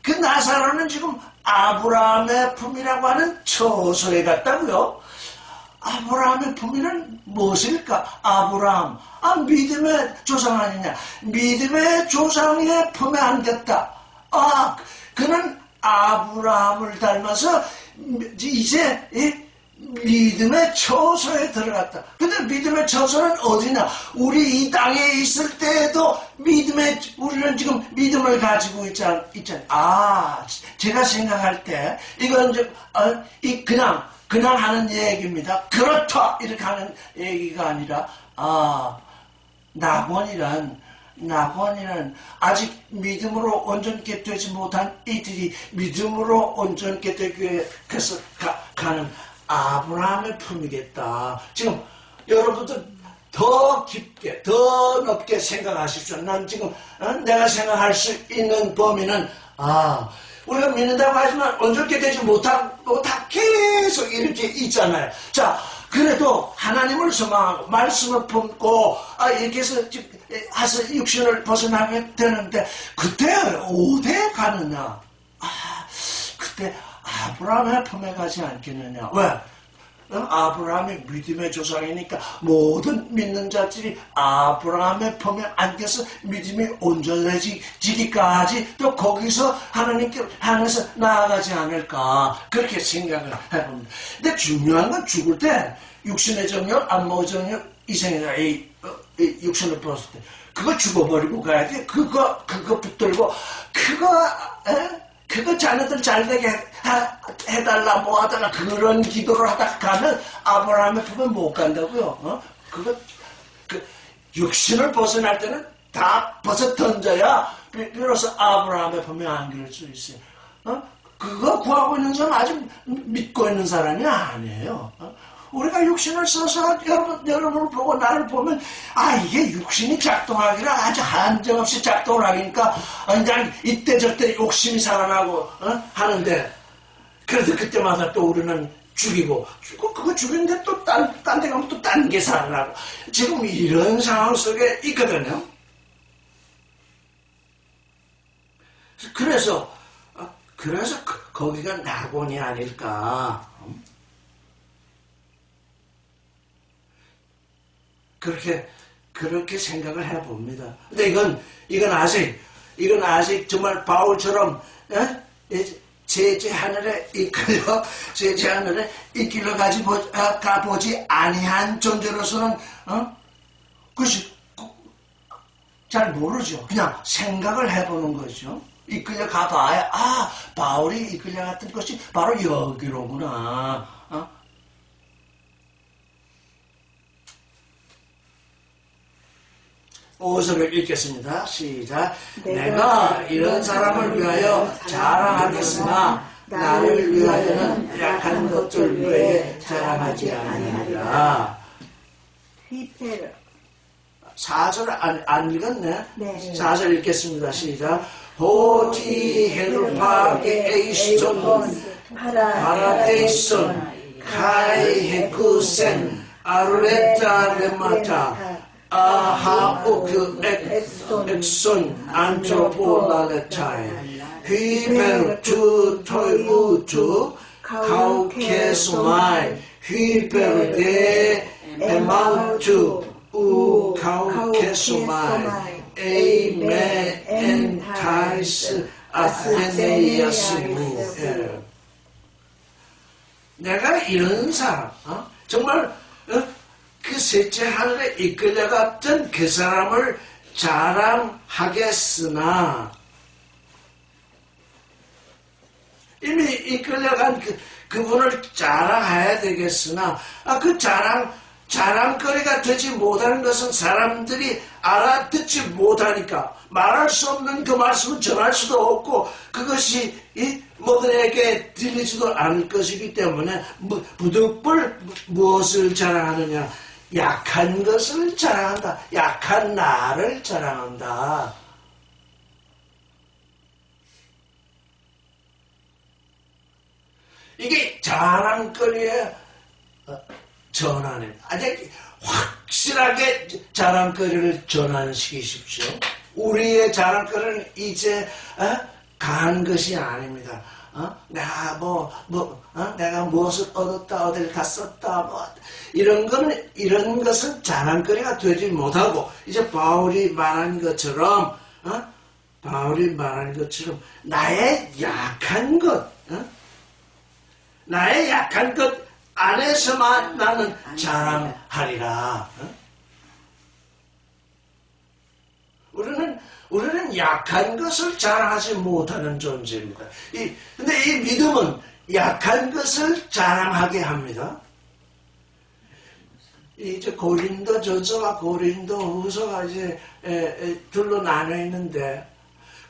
그 나사로는 지금 아브라함의 품이라고 하는 처소에 갔다고요. 아브라함의 품이는 무엇일까? 아브라함, 믿음의 조상 아니냐? 믿음의 조상의 품에 안겼다. 그는 아브라함을 닮아서 이제 믿음의 처소에 들어갔다. 근데 믿음의 처소는 어디냐? 우리 이 땅에 있을 때에도 우리는 지금 믿음을 가지고 있잖아요. 제가 생각할 때, 이건 그냥 하는 얘기입니다. 그렇다! 이렇게 하는 얘기가 아니라, 낙원이란 아직 믿음으로 온전케 되지 못한 이들이 믿음으로 온전케 되기 위해서 가는 아브라함의 품이겠다. 지금 여러분들 더 깊게, 더 높게 생각하십시오. 난 지금 내가 생각할 수 있는 범위는 우리가 믿는다고 하지만 온전케 되지 못하고 계속 이렇게 있잖아요. 자, 그래도 하나님을 소망하고 말씀을 품고 이렇게 해서 육신을 벗어나게 되는데 그때 어디에 가느냐? 그때 아브라함의 품에 가지 않겠느냐. 왜? 아브라함이 믿음의 조상이니까 모든 믿는 자들이 아브라함의 품에 안겨서 믿음이 온전해지기까지 또 거기서 하나님께 향해서 나아가지 않을까 그렇게 생각을 해봅니다. 근데 중요한 건 죽을 때 육신의 정욕, 안목의 정욕, 이생의 육신을 벗을 때 그거 죽어버리고 가야 돼. 그거 붙들고 그거 자네들 잘되게 해달라 뭐 하달라 그런 기도를 하다가 가면 아브라함의 품에 못 간다고요. 그 육신을 벗어날 때는 다 벗어 던져야 비로소 아브라함의 품에 안길 수 있어요. 그거 구하고 있는 사람 아직 믿고 있는 사람이 아니에요. 우리가 육신을 써서 여러분을 보고 나를 보면 이게 육신이 작동하기를 아주 한정없이 작동을 하니까 그냥 이때 저때 욕심이 살아나고 하는데 그래도 그때마다 또 우리는 죽이고 그거 죽이는데 또 딴 데 가면 또 딴 게 살아나고 지금 이런 상황 속에 있거든요. 그래서 거기가 낙원이 아닐까. 그렇게 생각을 해봅니다. 근데 이건 아직 정말 바울처럼, 제 하늘에 이끌려 가보지 아니한 존재로서는, 그것이, 잘 모르죠. 그냥 생각을 해보는 거죠. 이끌려 가봐야, 바울이 이끌려 갔던 것이 바로 여기로구나. 5절을 읽겠습니다. 시작. 내가 이런 사람을 위하여 자랑하겠으나 나를 위하여는 약한 것들 외에 자랑하지 아니하리라. 4절 안 읽었네? 네. 4절 읽겠습니다. 시작. 호지 헤르파게 에이스톤 파라데이손 카이 헤쿠센 아르레타 레마타 아하오크 엑손 안트로폴라레타이 휘베르투 토이부투 카우케소마이 휘베르데 에마우투 우 카우케소마이 에이멘 엔타이스 아테네이아스무. 내가 이런 사람 정말 그 셋째 하늘에 이끌려갔던 그 사람을 자랑하겠으나 이미 이끌려간 그분을 자랑해야 되겠으나 그 자랑거리가 되지 못하는 것은 사람들이 알아듣지 못하니까 말할 수 없는 그 말씀을 전할 수도 없고 그것이 모든에게 들리지도 않을 것이기 때문에 부득불 무엇을 자랑하느냐? 약한 것을 자랑한다. 약한 나를 자랑한다. 이게 자랑거리의 전환입니다. 아주 확실하게 자랑거리를 전환시키십시오. 우리의 자랑거리는 이제 간 것이 아닙니다. 내가 내가 무엇을 얻었다, 어딜 갔었다, 이런 것은 자랑거리가 되지 못하고, 이제 바울이 말한 것처럼, 나의 약한 것, 나의 약한 것 안에서만 나는 자랑하리라. 우리는 약한 것을 자랑하지 못하는 존재입니다. 근데 이 믿음은 약한 것을 자랑하게 합니다. 이제 고린도 전서와 고린도 후서가 이제 둘로 나눠 있는데,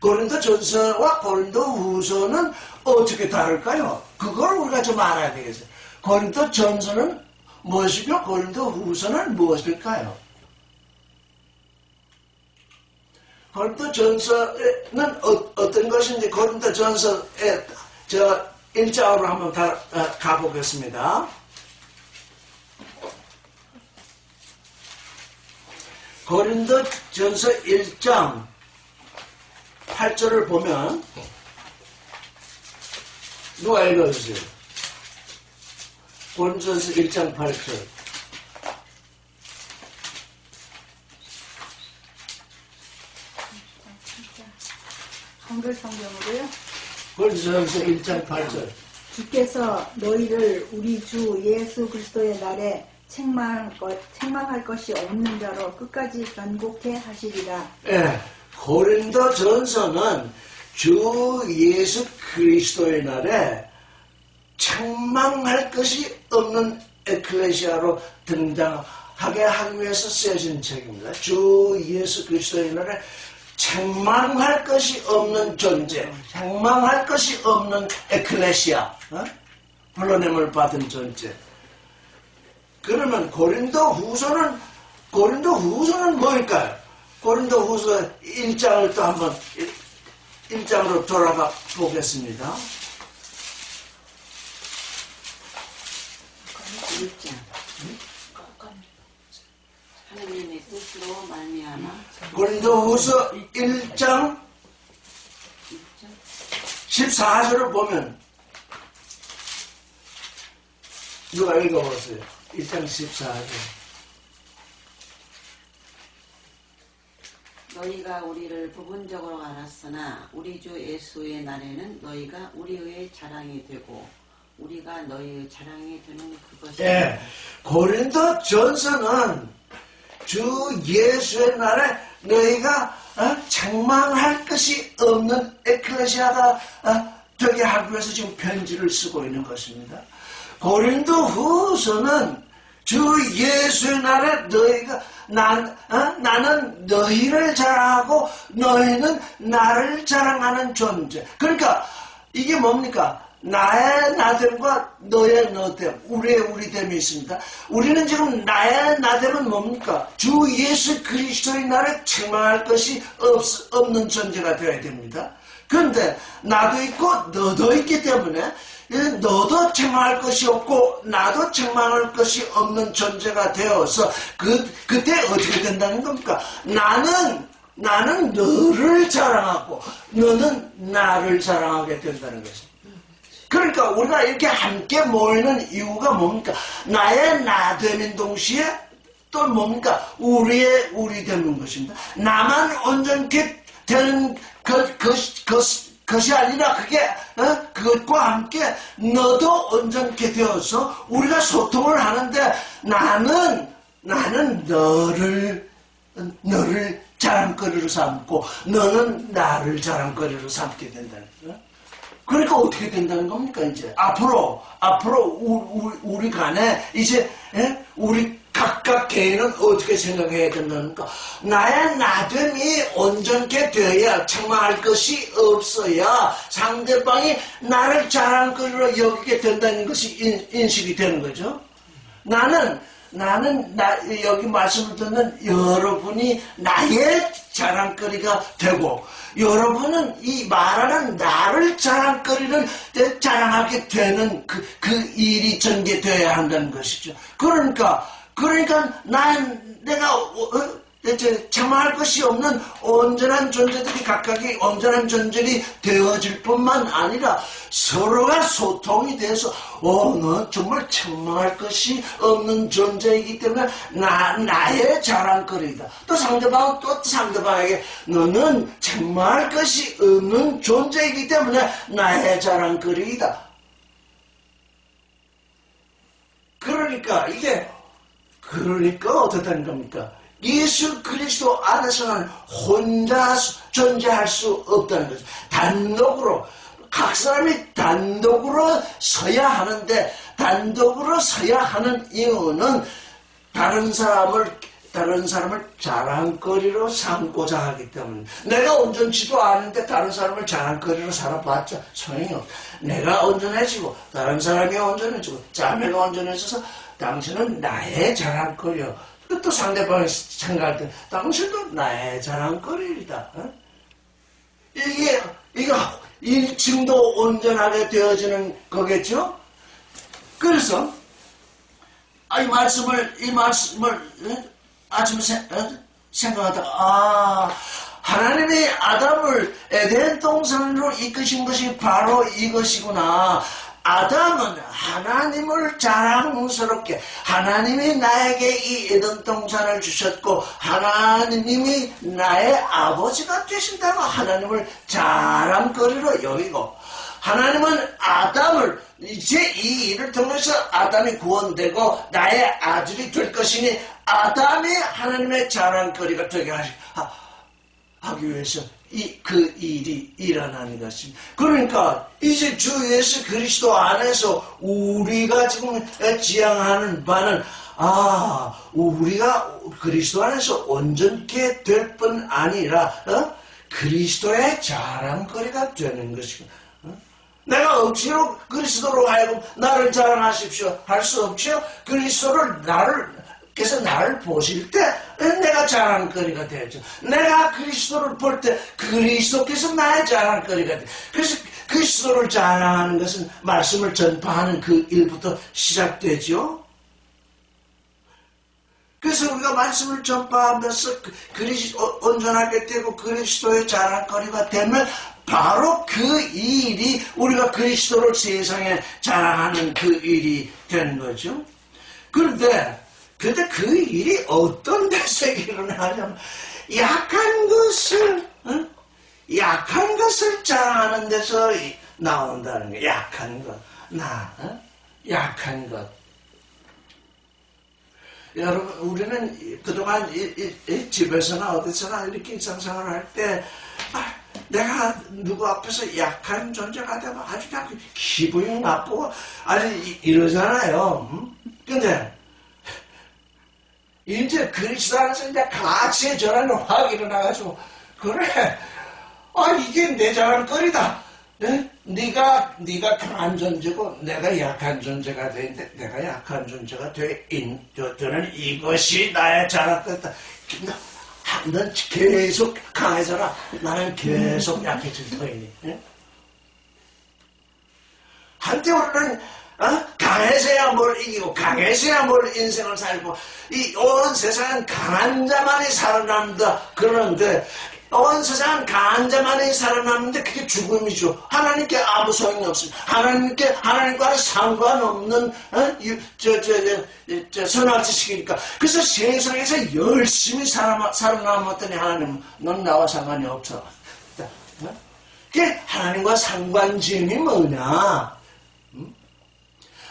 고린도 전서와 고린도 후서는 어떻게 다를까요? 그걸 우리가 좀 알아야 되겠어요. 고린도 전서는 무엇이고 고린도 후서는 무엇일까요? 고린도 전서는 어떤 것인지 고린도 전서에 1장으로 한번 가보겠습니다. 고린도 전서 1장 8절을 보면 누가 읽어주세요. 고린도전서 1장 8절. 한글 성경으로요. 고린도전서 1장 8절. 주께서 너희를 우리 주 예수 그리스도의 날에 책망할 것이 없는 자로 끝까지 변곡해 하시리라. 예, 고린도전서는 주 예수 그리스도의 날에 책망할 것이 없는 에클레시아로 등장하게 하기 위해서 쓰여진 책입니다. 주 예수 그리스도의 날에 책망할 것이 없는 존재, 책망할 것이 없는 에클레시아, 불러냄을 받은 존재. 그러면 고린도 후서는 뭘까요? 고린도 후서 1장을 또 한번 1장으로 돌아가 보겠습니다. 1장. 하나님의 뜻으로 말미암아. 고린도 후서 1장 14절을 보면 누가 읽어보세요. 1장 14절. 너희가 우리를 부분적으로 알았으나 우리 주 예수의 날에는 너희가 우리의 자랑이 되고 우리가 너희의 자랑이 되는 그것이. 예, 고린도 전서는 주 예수의 날에 너희가 책망할 것이 없는 에클레시아가 되게 하기 위해서 지금 편지를 쓰고 있는 것입니다. 고린도 후서는 주 예수의 날에 너희가 나는 너희를 자랑하고 너희는 나를 자랑하는 존재. 그러니까 이게 뭡니까? 나의 나됨과 너의 너됨, 우리의 우리됨이 있습니다. 우리는 지금 나의 나됨은 뭡니까? 주 예수 그리스도의 날에 책망할 것이 없는 존재가 되어야 됩니다. 그런데 나도 있고 너도 있기 때문에 너도 책망할 것이 없고 나도 책망할 것이 없는 존재가 되어서 그때 어떻게 된다는 겁니까? 나는 너를 자랑하고 너는 나를 자랑하게 된다는 것입니다. 그러니까 우리가 이렇게 함께 모이는 이유가 뭡니까? 나의 나됨인 동시에 또 뭡니까? 우리의 우리됨인 것입니다. 나만 온전케 되는 것이 아니라 그것과 함께 너도 온전케 되어서 우리가 소통을 하는데 나는 너를 자랑거리로 삼고 너는 나를 자랑거리로 삼게 된다는 거예요. 그러니까 어떻게 된다는 겁니까, 이제? 앞으로, 우리 간에, 이제, 우리 각각 개인은 어떻게 생각해야 된다는 겁니까? 나의 나됨이 온전케 되어야 책망할 것이 없어야 상대방이 나를 자랑거리로 여기게 된다는 것이 인식이 되는 거죠. 나는 여기 말씀을 듣는 여러분이 나의 자랑거리가 되고, 여러분은 이 말하는 나를 자랑거리를 자랑하게 되는 그 일이 전개되어야 한다는 것이죠. 그러니까 내가 책망할 것이 없는 온전한 존재들이 각각이 온전한 존재들이 되어질 뿐만 아니라 서로가 소통이 돼서 너 정말 책망할 것이 없는 존재이기 때문에 나의 자랑거리다. 또 상대방은 또 상대방에게 너는 책망할 것이 없는 존재이기 때문에 나의 자랑거리이다. 그러니까 어떻다는 겁니까? 예수 그리스도 안에서는 혼자 존재할 수 없다는 거죠. 각 사람이 단독으로 서야 하는데, 단독으로 서야 하는 이유는 다른 사람을 자랑거리로 삼고자 하기 때문에. 내가 온전치도 않은데 다른 사람을 자랑거리로 살아봤자 소용이 없다. 내가 온전해지고 다른 사람이 온전해지고 자매가 온전해져서 당신은 나의 자랑거리요. 또 상대방이 생각할 때 당신도 나의 자랑거리이다. 이게 1층도 온전하게 되어지는 거겠죠? 그래서 이 말씀을 아침에 생각하다가 하나님이 아담을 에덴 동산으로 이끄신 것이 바로 이것이구나. 아담은 하나님을 자랑스럽게 하나님이 나에게 이 에덴 동산을 주셨고 하나님이 나의 아버지가 되신다고 하나님을 자랑거리로 여기고 하나님은 아담을 이제 이 일을 통해서 아담이 구원되고 나의 아들이 될 것이니 아담이 하나님의 자랑거리가 되게 하기 위해서 그 일이 일어나는 것입니다. 그러니까 이제 주 예수 그리스도 안에서 우리가 지금 지향하는 바는 우리가 그리스도 안에서 온전케 될 뿐 아니라 그리스도의 자랑거리가 되는 것이고 내가 억지로 그리스도로 하여금 나를 자랑하십시오 할 수 없죠. 그리스도를 그래서 나를 보실 때 내가 자랑거리가 되죠. 내가 그리스도를 볼 때 그리스도께서 나의 자랑거리가 돼. 그래서 그리스도를 자랑하는 것은 말씀을 전파하는 그 일부터 시작되죠. 그래서 우리가 말씀을 전파하면서 온전하게 되고 그리스도의 자랑거리가 되면 바로 그 일이 우리가 그리스도를 세상에 자랑하는 그 일이 되는 거죠. 그런데 그 일이 어떤 데서 일어나냐면 약한 것을 자랑하는 데서 나온다는 거예요. 약한 것. 약한 것. 여러분 우리는 그동안 집에서나 어디서나 이렇게 일상생활을 할 때 내가 누구 앞에서 약한 존재가 되면 아주 그냥 기분이 나쁘고 아주 이러잖아요. 근데 이제 그리스도 안에서 이제 가치의 전환이 확 일어나가지고 그래 이게 내 자랑거리다. 네? 네가 강한 존재고 내가 약한 존재가 되는데 내가 약한 존재가 되는 이것이 나의 자랑거리다. 넌 계속 강해져라. 나는 계속 약해질 터이니. 네? 한때 우리는 강해져야 뭘 이기고 강해져야 뭘 인생을 살고 이 온 세상은 강한 자만이 살아남는다. 그러는데 온 세상은 강한 자만이 살아남는데 그게 죽음이죠. 하나님께 아무 소용이 없습니다. 하나님과는 상관없는 선악지식이니까. 그래서 세상에서 열심히 살아남았더니 하나님 넌 나와 상관이 없어. 그게 하나님과 상관지음이 뭐냐?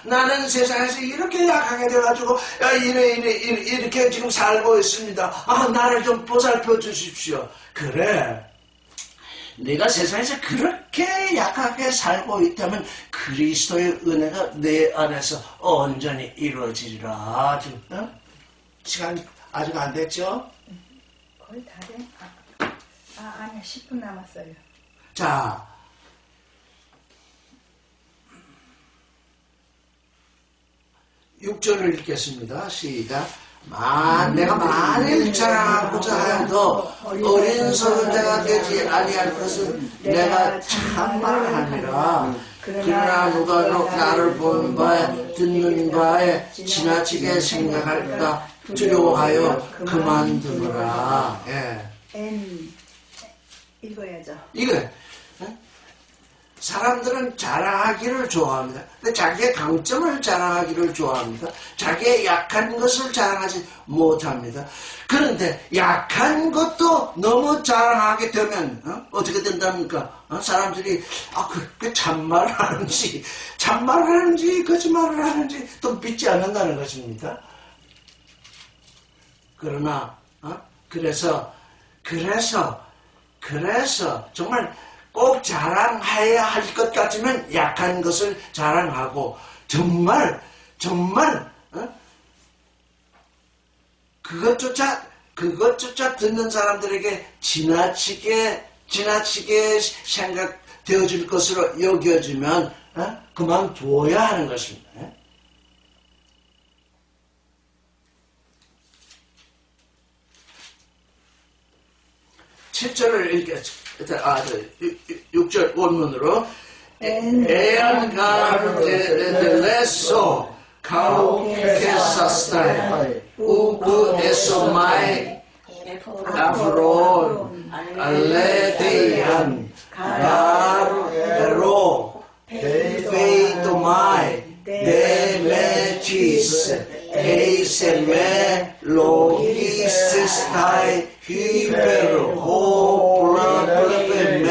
나는 세상에서 이렇게 약하게 돼가지고 이렇게 지금 살고 있습니다. 나를 좀 보살펴 주십시오. 그래. 내가 세상에서 그렇게 약하게 살고 있다면 그리스도의 은혜가 내 안에서 온전히 이루어지리라. 지금 시간 아직 안 됐죠? 거의 다 돼. 아니야 10분 남았어요. 자. 6절을 읽겠습니다. 시작. 내가 만일 자랑하고자 해도 어린 선자가 되지 아니할 것은 내가 참말하니라. 그러나 누가 나를 보는 바에 듣는 바에 지나치게 생각할까 두려워하여 그만두더라. 읽어야죠. 이거 사람들은 자랑하기를 좋아합니다. 근데 자기의 강점을 자랑하기를 좋아합니다. 자기의 약한 것을 자랑하지 못합니다. 그런데 약한 것도 너무 자랑하게 되면 어떻게 된답니까? 사람들이 그게 참말을 하는지 거짓말을 하는지 또 믿지 않는다는 것입니다. 그러나 그래서 정말 꼭 자랑해야 할 것 같으면 약한 것을 자랑하고 정말 그것조차 듣는 사람들에게 지나치게 생각되어질 것으로 여겨지면 그만두어야 하는 것입니다. 7절을 읽겠습니다. 6절 원문으로 Ean gardeso kau kesastai uku esomai afron alethean garo feito 호플라플레페메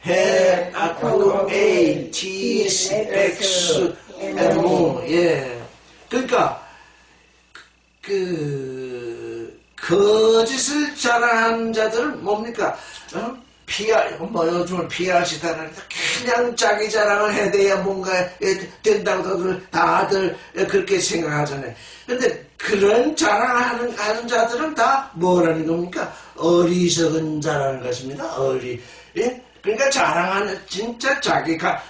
해 아쿠 A T X M 예. 그러니까 거짓을 자랑하는 자들은 뭡니까? 요즘은 PR시다는 그냥 자기 자랑을 해대야 뭔가 된다고 다들 그렇게 생각하잖아요. 근데 그런 자랑하는 자들은 다 뭐라는 겁니까? 어리석은 자라는 것입니다. 예? 그러니까 자랑하는, 진짜 자기가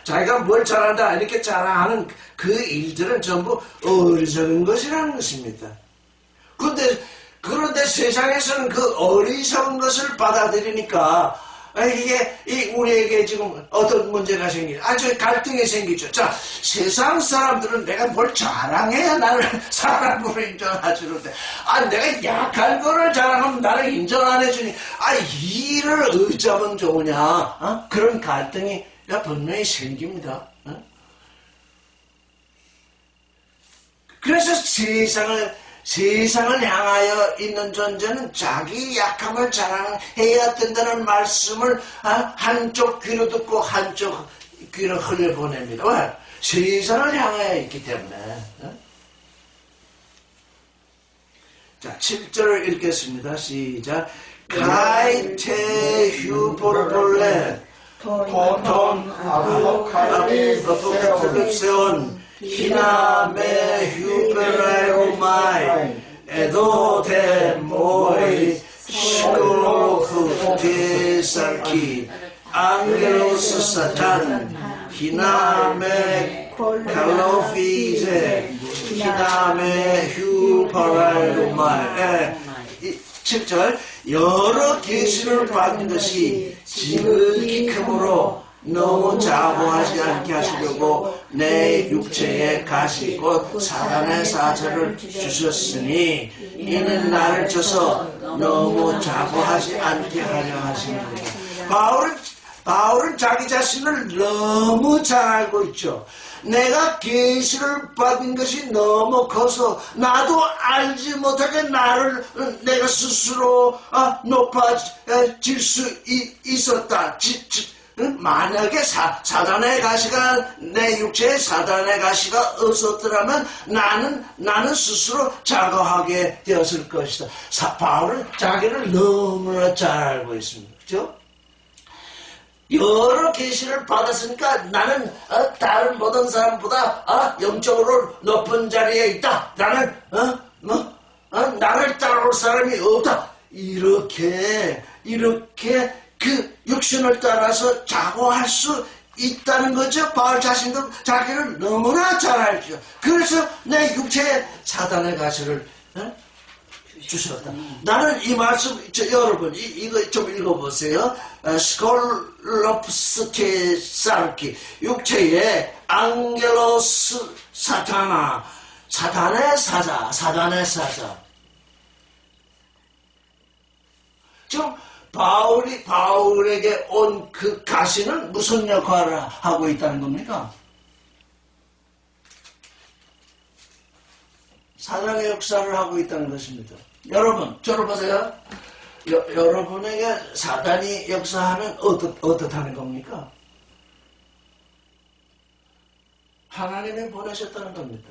뭘 잘한다 이렇게 자랑하는 그 일들은 전부 어리석은 것이라는 것입니다. 그런데 세상에서는 그 어리석은 것을 받아들이니까 이게 우리에게 지금 어떤 문제가 생기죠? 아주 갈등이 생기죠. 자, 세상 사람들은 내가 뭘 자랑해야 나를 사람으로 인정해주는데, 내가 약한 거를 자랑하면 나를 인정 안 해주니, 이 일을 어쩌면 좋으냐? 그런 갈등이 분명히 생깁니다. 그래서 세상을 향하여 있는 존재는 자기 약함을 자랑해야 된다는 말씀을 한쪽 귀로 듣고 한쪽 귀로 흘려보냅니다. 왜? 세상을 향하여 있기 때문에. 자, 7절을 읽겠습니다. 시작. 카이테 휴포르볼레 톤 아포칼립세온 히나메 휴베라이오마이 에도데 모이 시콜로크 데살키 앙겔로스 사탄 히나메 칼로피제 히나메 휴베라이오마이 7절 여러 계시를 받는 것이 지극히 크므로 너무 자부하지 않게 하시려고 내 육체에 가시 곧 사단의 사자를 주셨으니 이는 나를 쳐서 너무 자부하지 않게 하려 하십니다. 바울은 자기 자신을 너무 잘 알고 있죠. 내가 계시를 받은 것이 너무 커서 나도 알지 못하게 내가 스스로 높아질 수 있었다. 만약에 사단의 가시가 내 육체에 사단의 가시가 없었더라면 나는 스스로 자거하게 되었을 것이다. 바울은 자기를 너무나 잘 알고 있습니다. 그렇죠? 여러 계시를 받았으니까 나는 다른 모든 사람보다 영적으로 높은 자리에 있다. 나는 나를 따라올 사람이 없다. 이렇게 그 육신을 따라서 자고할 수 있다는 거죠. 바울 자신도 자기를 너무나 잘 알죠. 그래서 내 육체에 사단의 가시를 주셨다. 나는 이 말씀, 여러분, 이거 좀 읽어보세요. 스콜롭스케 살키, 육체에 앙겔로스 사타나, 사단의 사자. 지금 바울에게 온 그 가시는 무슨 역할을 하고 있다는 겁니까? 사단의 역사를 하고 있다는 것입니다. 여러분, 저를 보세요. 여러분에게 사단이 역사하면 어떻다는 겁니까? 하나님이 보내셨다는 겁니다.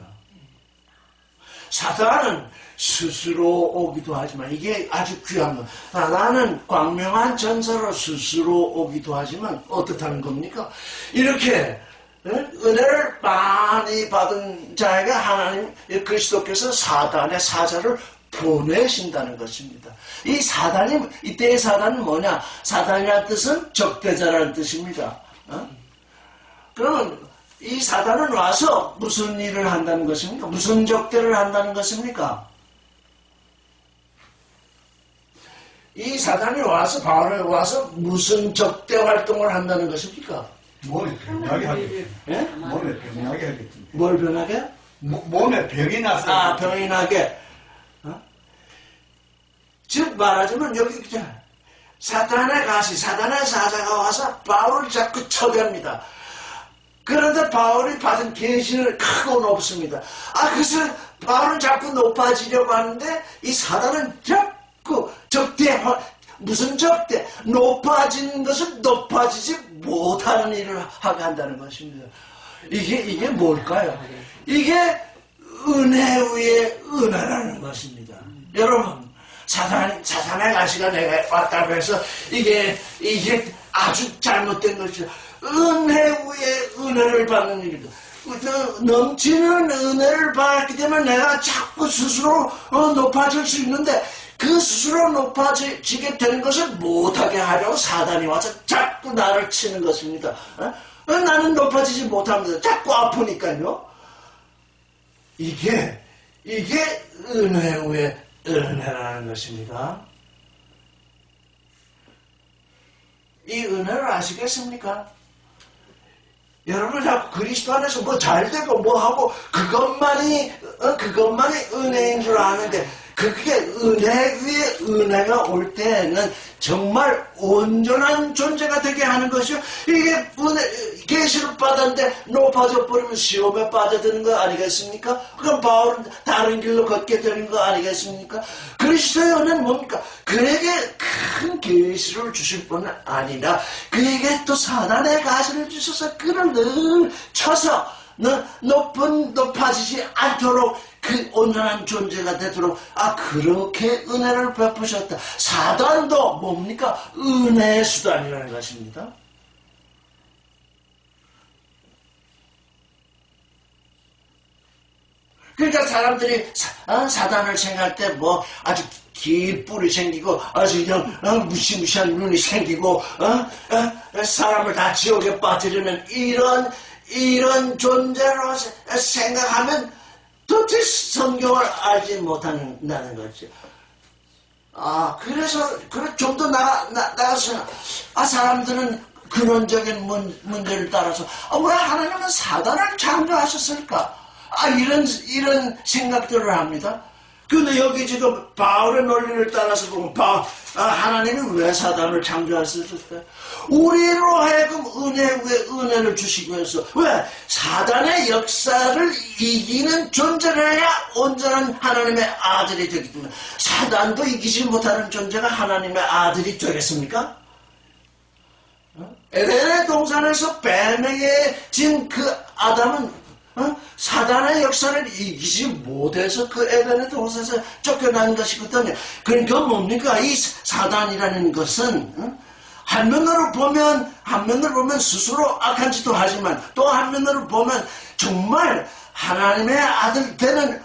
사단은 스스로 오기도 하지만 이게 아주 귀한 거. 나는 광명한 전사로 스스로 오기도 하지만 어떻다는 겁니까? 이렇게 은혜를 많이 받은 자에게 하나님 그리스도께서 사단의 사자를 보내신다는 것입니다. 이때의 사단은 뭐냐? 사단이라는 뜻은 적대자라는 뜻입니다. 그러면 이 사단은 와서 무슨 일을 한다는 것입니까? 무슨 적대를 한다는 것입니까? 이 사단이 와서 바울에 와서 무슨 적대 활동을 한다는 것입니까? 몸에 변하게 하겠지. 예? 몸에 변하게 하겠지. 뭘 변하게? 몸에 병이 나서. 병이 나게. 즉 말하자면 여기 있잖아요. 사단의 가시, 사단의 사자가 와서 바울을 자꾸 쳐댑니다. 그런데 바울이 받은 계시는 크고 높습니다. 그래서 바울은 자꾸 높아지려고 하는데 이 사단은 자꾸 적대 무슨 적대? 높아지는 것은 높아지지 못하는 일을 하게 한다는 것입니다. 이게 뭘까요? 이게 은혜 위에 은혜라는 것입니다. 여러분, 사탄의 가시가 내가 왔다고 해서 이게 아주 잘못된 것이죠. 은혜 위에 은혜를 받는 일이다. 넘치는 은혜를 받기 때문에 내가 자꾸 스스로 높아질 수 있는데 그 스스로 높아지게 되는 것을 못하게 하려고 사단이 와서 자꾸 나를 치는 것입니다. 나는 높아지지 못합니다. 자꾸 아프니까요. 이게 은혜 위에 은혜라는 것입니다. 이 은혜를 아시겠습니까? 여러분 자꾸 그리스도 안에서 뭐 잘되고 뭐하고 그것만이 은혜인 줄 아는데 그게 은혜 위에 은혜가 올 때에는 정말 온전한 존재가 되게 하는 것이요. 이게 계시를 받았는데 높아져 버리면 시험에 빠져드는 거 아니겠습니까? 그럼 바울은 다른 길로 걷게 되는 거 아니겠습니까? 그리스도의 은혜는 뭡니까? 그에게 큰 계시를 주실 뿐 아니라 그에게 또 사단의 가시를 주셔서 그를 늘 쳐서 높아지지 않도록 그 온전한 존재가 되도록 그렇게 은혜를 베푸셨다. 사단도 뭡니까? 은혜의 수단이라는 것입니다. 그러니까 사람들이 사단을 생각할 때 뭐 아주 긴 뿔이 생기고 아주 그냥 무시무시한 눈이 생기고 사람을 다 지옥에 빠뜨리는 이런 존재로 생각하면 도대체 성경을 알지 못한다는 거죠. 그래서 좀 더 나가서 사람들은 근원적인 문제를 따라서 왜 하나님은 사단을 창조하셨을까? 이런 생각들을 합니다. 근데 여기 지금 바울의 논리를 따라서 보면 하나님이 왜 사단을 창조하셨을까요? 우리로 하여금 은혜 위에 은혜를 주시고 해서 왜? 사단의 역사를 이기는 존재를 해야 온전한 하나님의 아들이 되기 때문에 사단도 이기지 못하는 존재가 하나님의 아들이 되겠습니까? 에덴의 동산에서 배명해진 그 아담은 사단의 역사를 이기지 못해서 그 에덴의 동산에서 쫓겨난 것이거든요. 그러니까 뭡니까? 이 사단이라는 것은 한면으로 보면 스스로 악한 짓도 하지만 또 한면으로 보면 정말 하나님의 아들 되는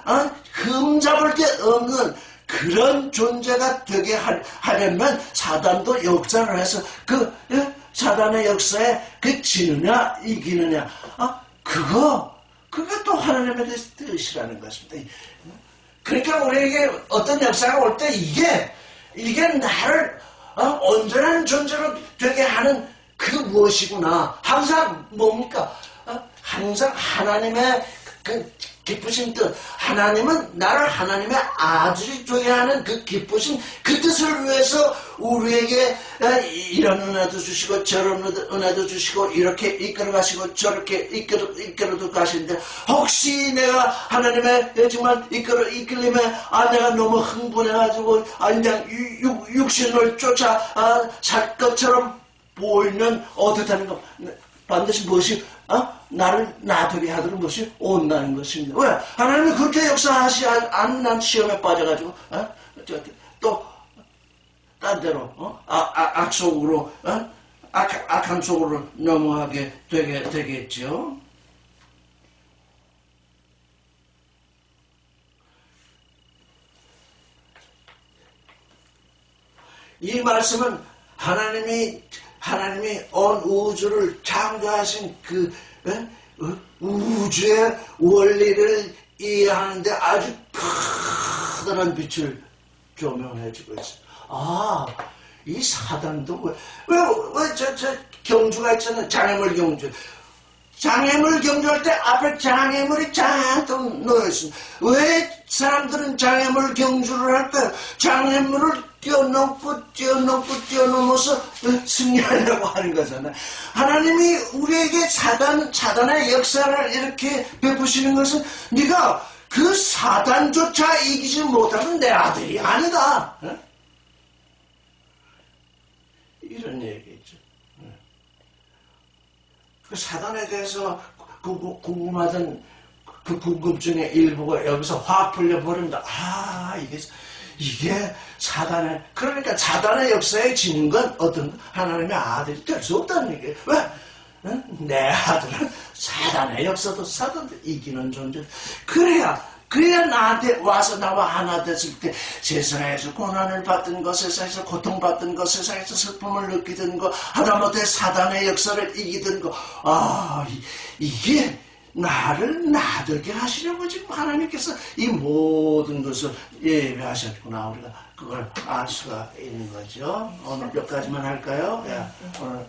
흠잡을 게 없는 그런 존재가 되게 하려면 사단도 역사를 해서 그 사단의 역사에 지느냐 이기느냐 그게 또 하나님의 뜻이라는 것입니다. 그러니까 우리에게 어떤 역사가 올 때 이게 나를 온전한 존재로 되게 하는 그 무엇이구나. 항상 뭡니까? 항상 하나님의 그 기쁘신 뜻. 하나님은 나를 하나님의 아들이 되게 하는 그 기쁘신 그 뜻을 위해서 우리에게 이런 은혜도 주시고 저런 은혜도 주시고 이렇게 이끌어 가시고 저렇게 이끌어도 가시는데 혹시 내가 하나님의 정말 이끌림에 내가 너무 흥분해가지고 그냥 육신을 쫓아 살 것처럼 보이면 어떻다는 거 반드시 무엇이 나를 나되게 하도록 것이 온다는 것입니다. 왜? 하나님이 그렇게 역사하시 않는 시험에 빠져가지고 또 딴 데로 악속으로 악한 속으로 넘어가게 되겠죠. 이 말씀은 하나님이 온 우주를 창조하신 그 우주의 원리를 이해하는데 아주 커다란 빛을 조명해주고 있어요. 이 사단도 저 경주가 있잖아요. 장애물 경주. 장애물 경주할 때 앞에 장애물이 잔뜩 놓여있습니다. 왜 사람들은 장애물 경주를 할까요? 장애물을 뛰어넘어서 승리하려고 하는 거잖아요. 하나님이 우리에게 사단의 역사를 이렇게 베푸시는 것은 네가 그 사단조차 이기지 못하면 내 아들이 아니다. 이런 얘기죠. 그 사단에 대해서 궁금하던 그 궁금증의 일부가 여기서 확 풀려버린다. 아, 이게 사단의, 그러니까 사단의 역사에 지는 건 어떤 하나님의 아들이 될 수 없다는 얘기예요. 왜? 응? 내 아들은 사단의 역사도 사단도 이기는 존재. 그래야 나한테 와서 나와 하나 됐을 때 세상에서 고난을 받던 것, 세상에서 고통받던 것, 세상에서 슬픔을 느끼던 것, 하다못해 사단의 역사를 이기던 것, 이게 나를 나들게 하시려고 지금 하나님께서 이 모든 것을 예배하셨구나. 우리가 그걸 알 수가 있는 거죠. 오늘 몇 가지만 할까요? 예, 오늘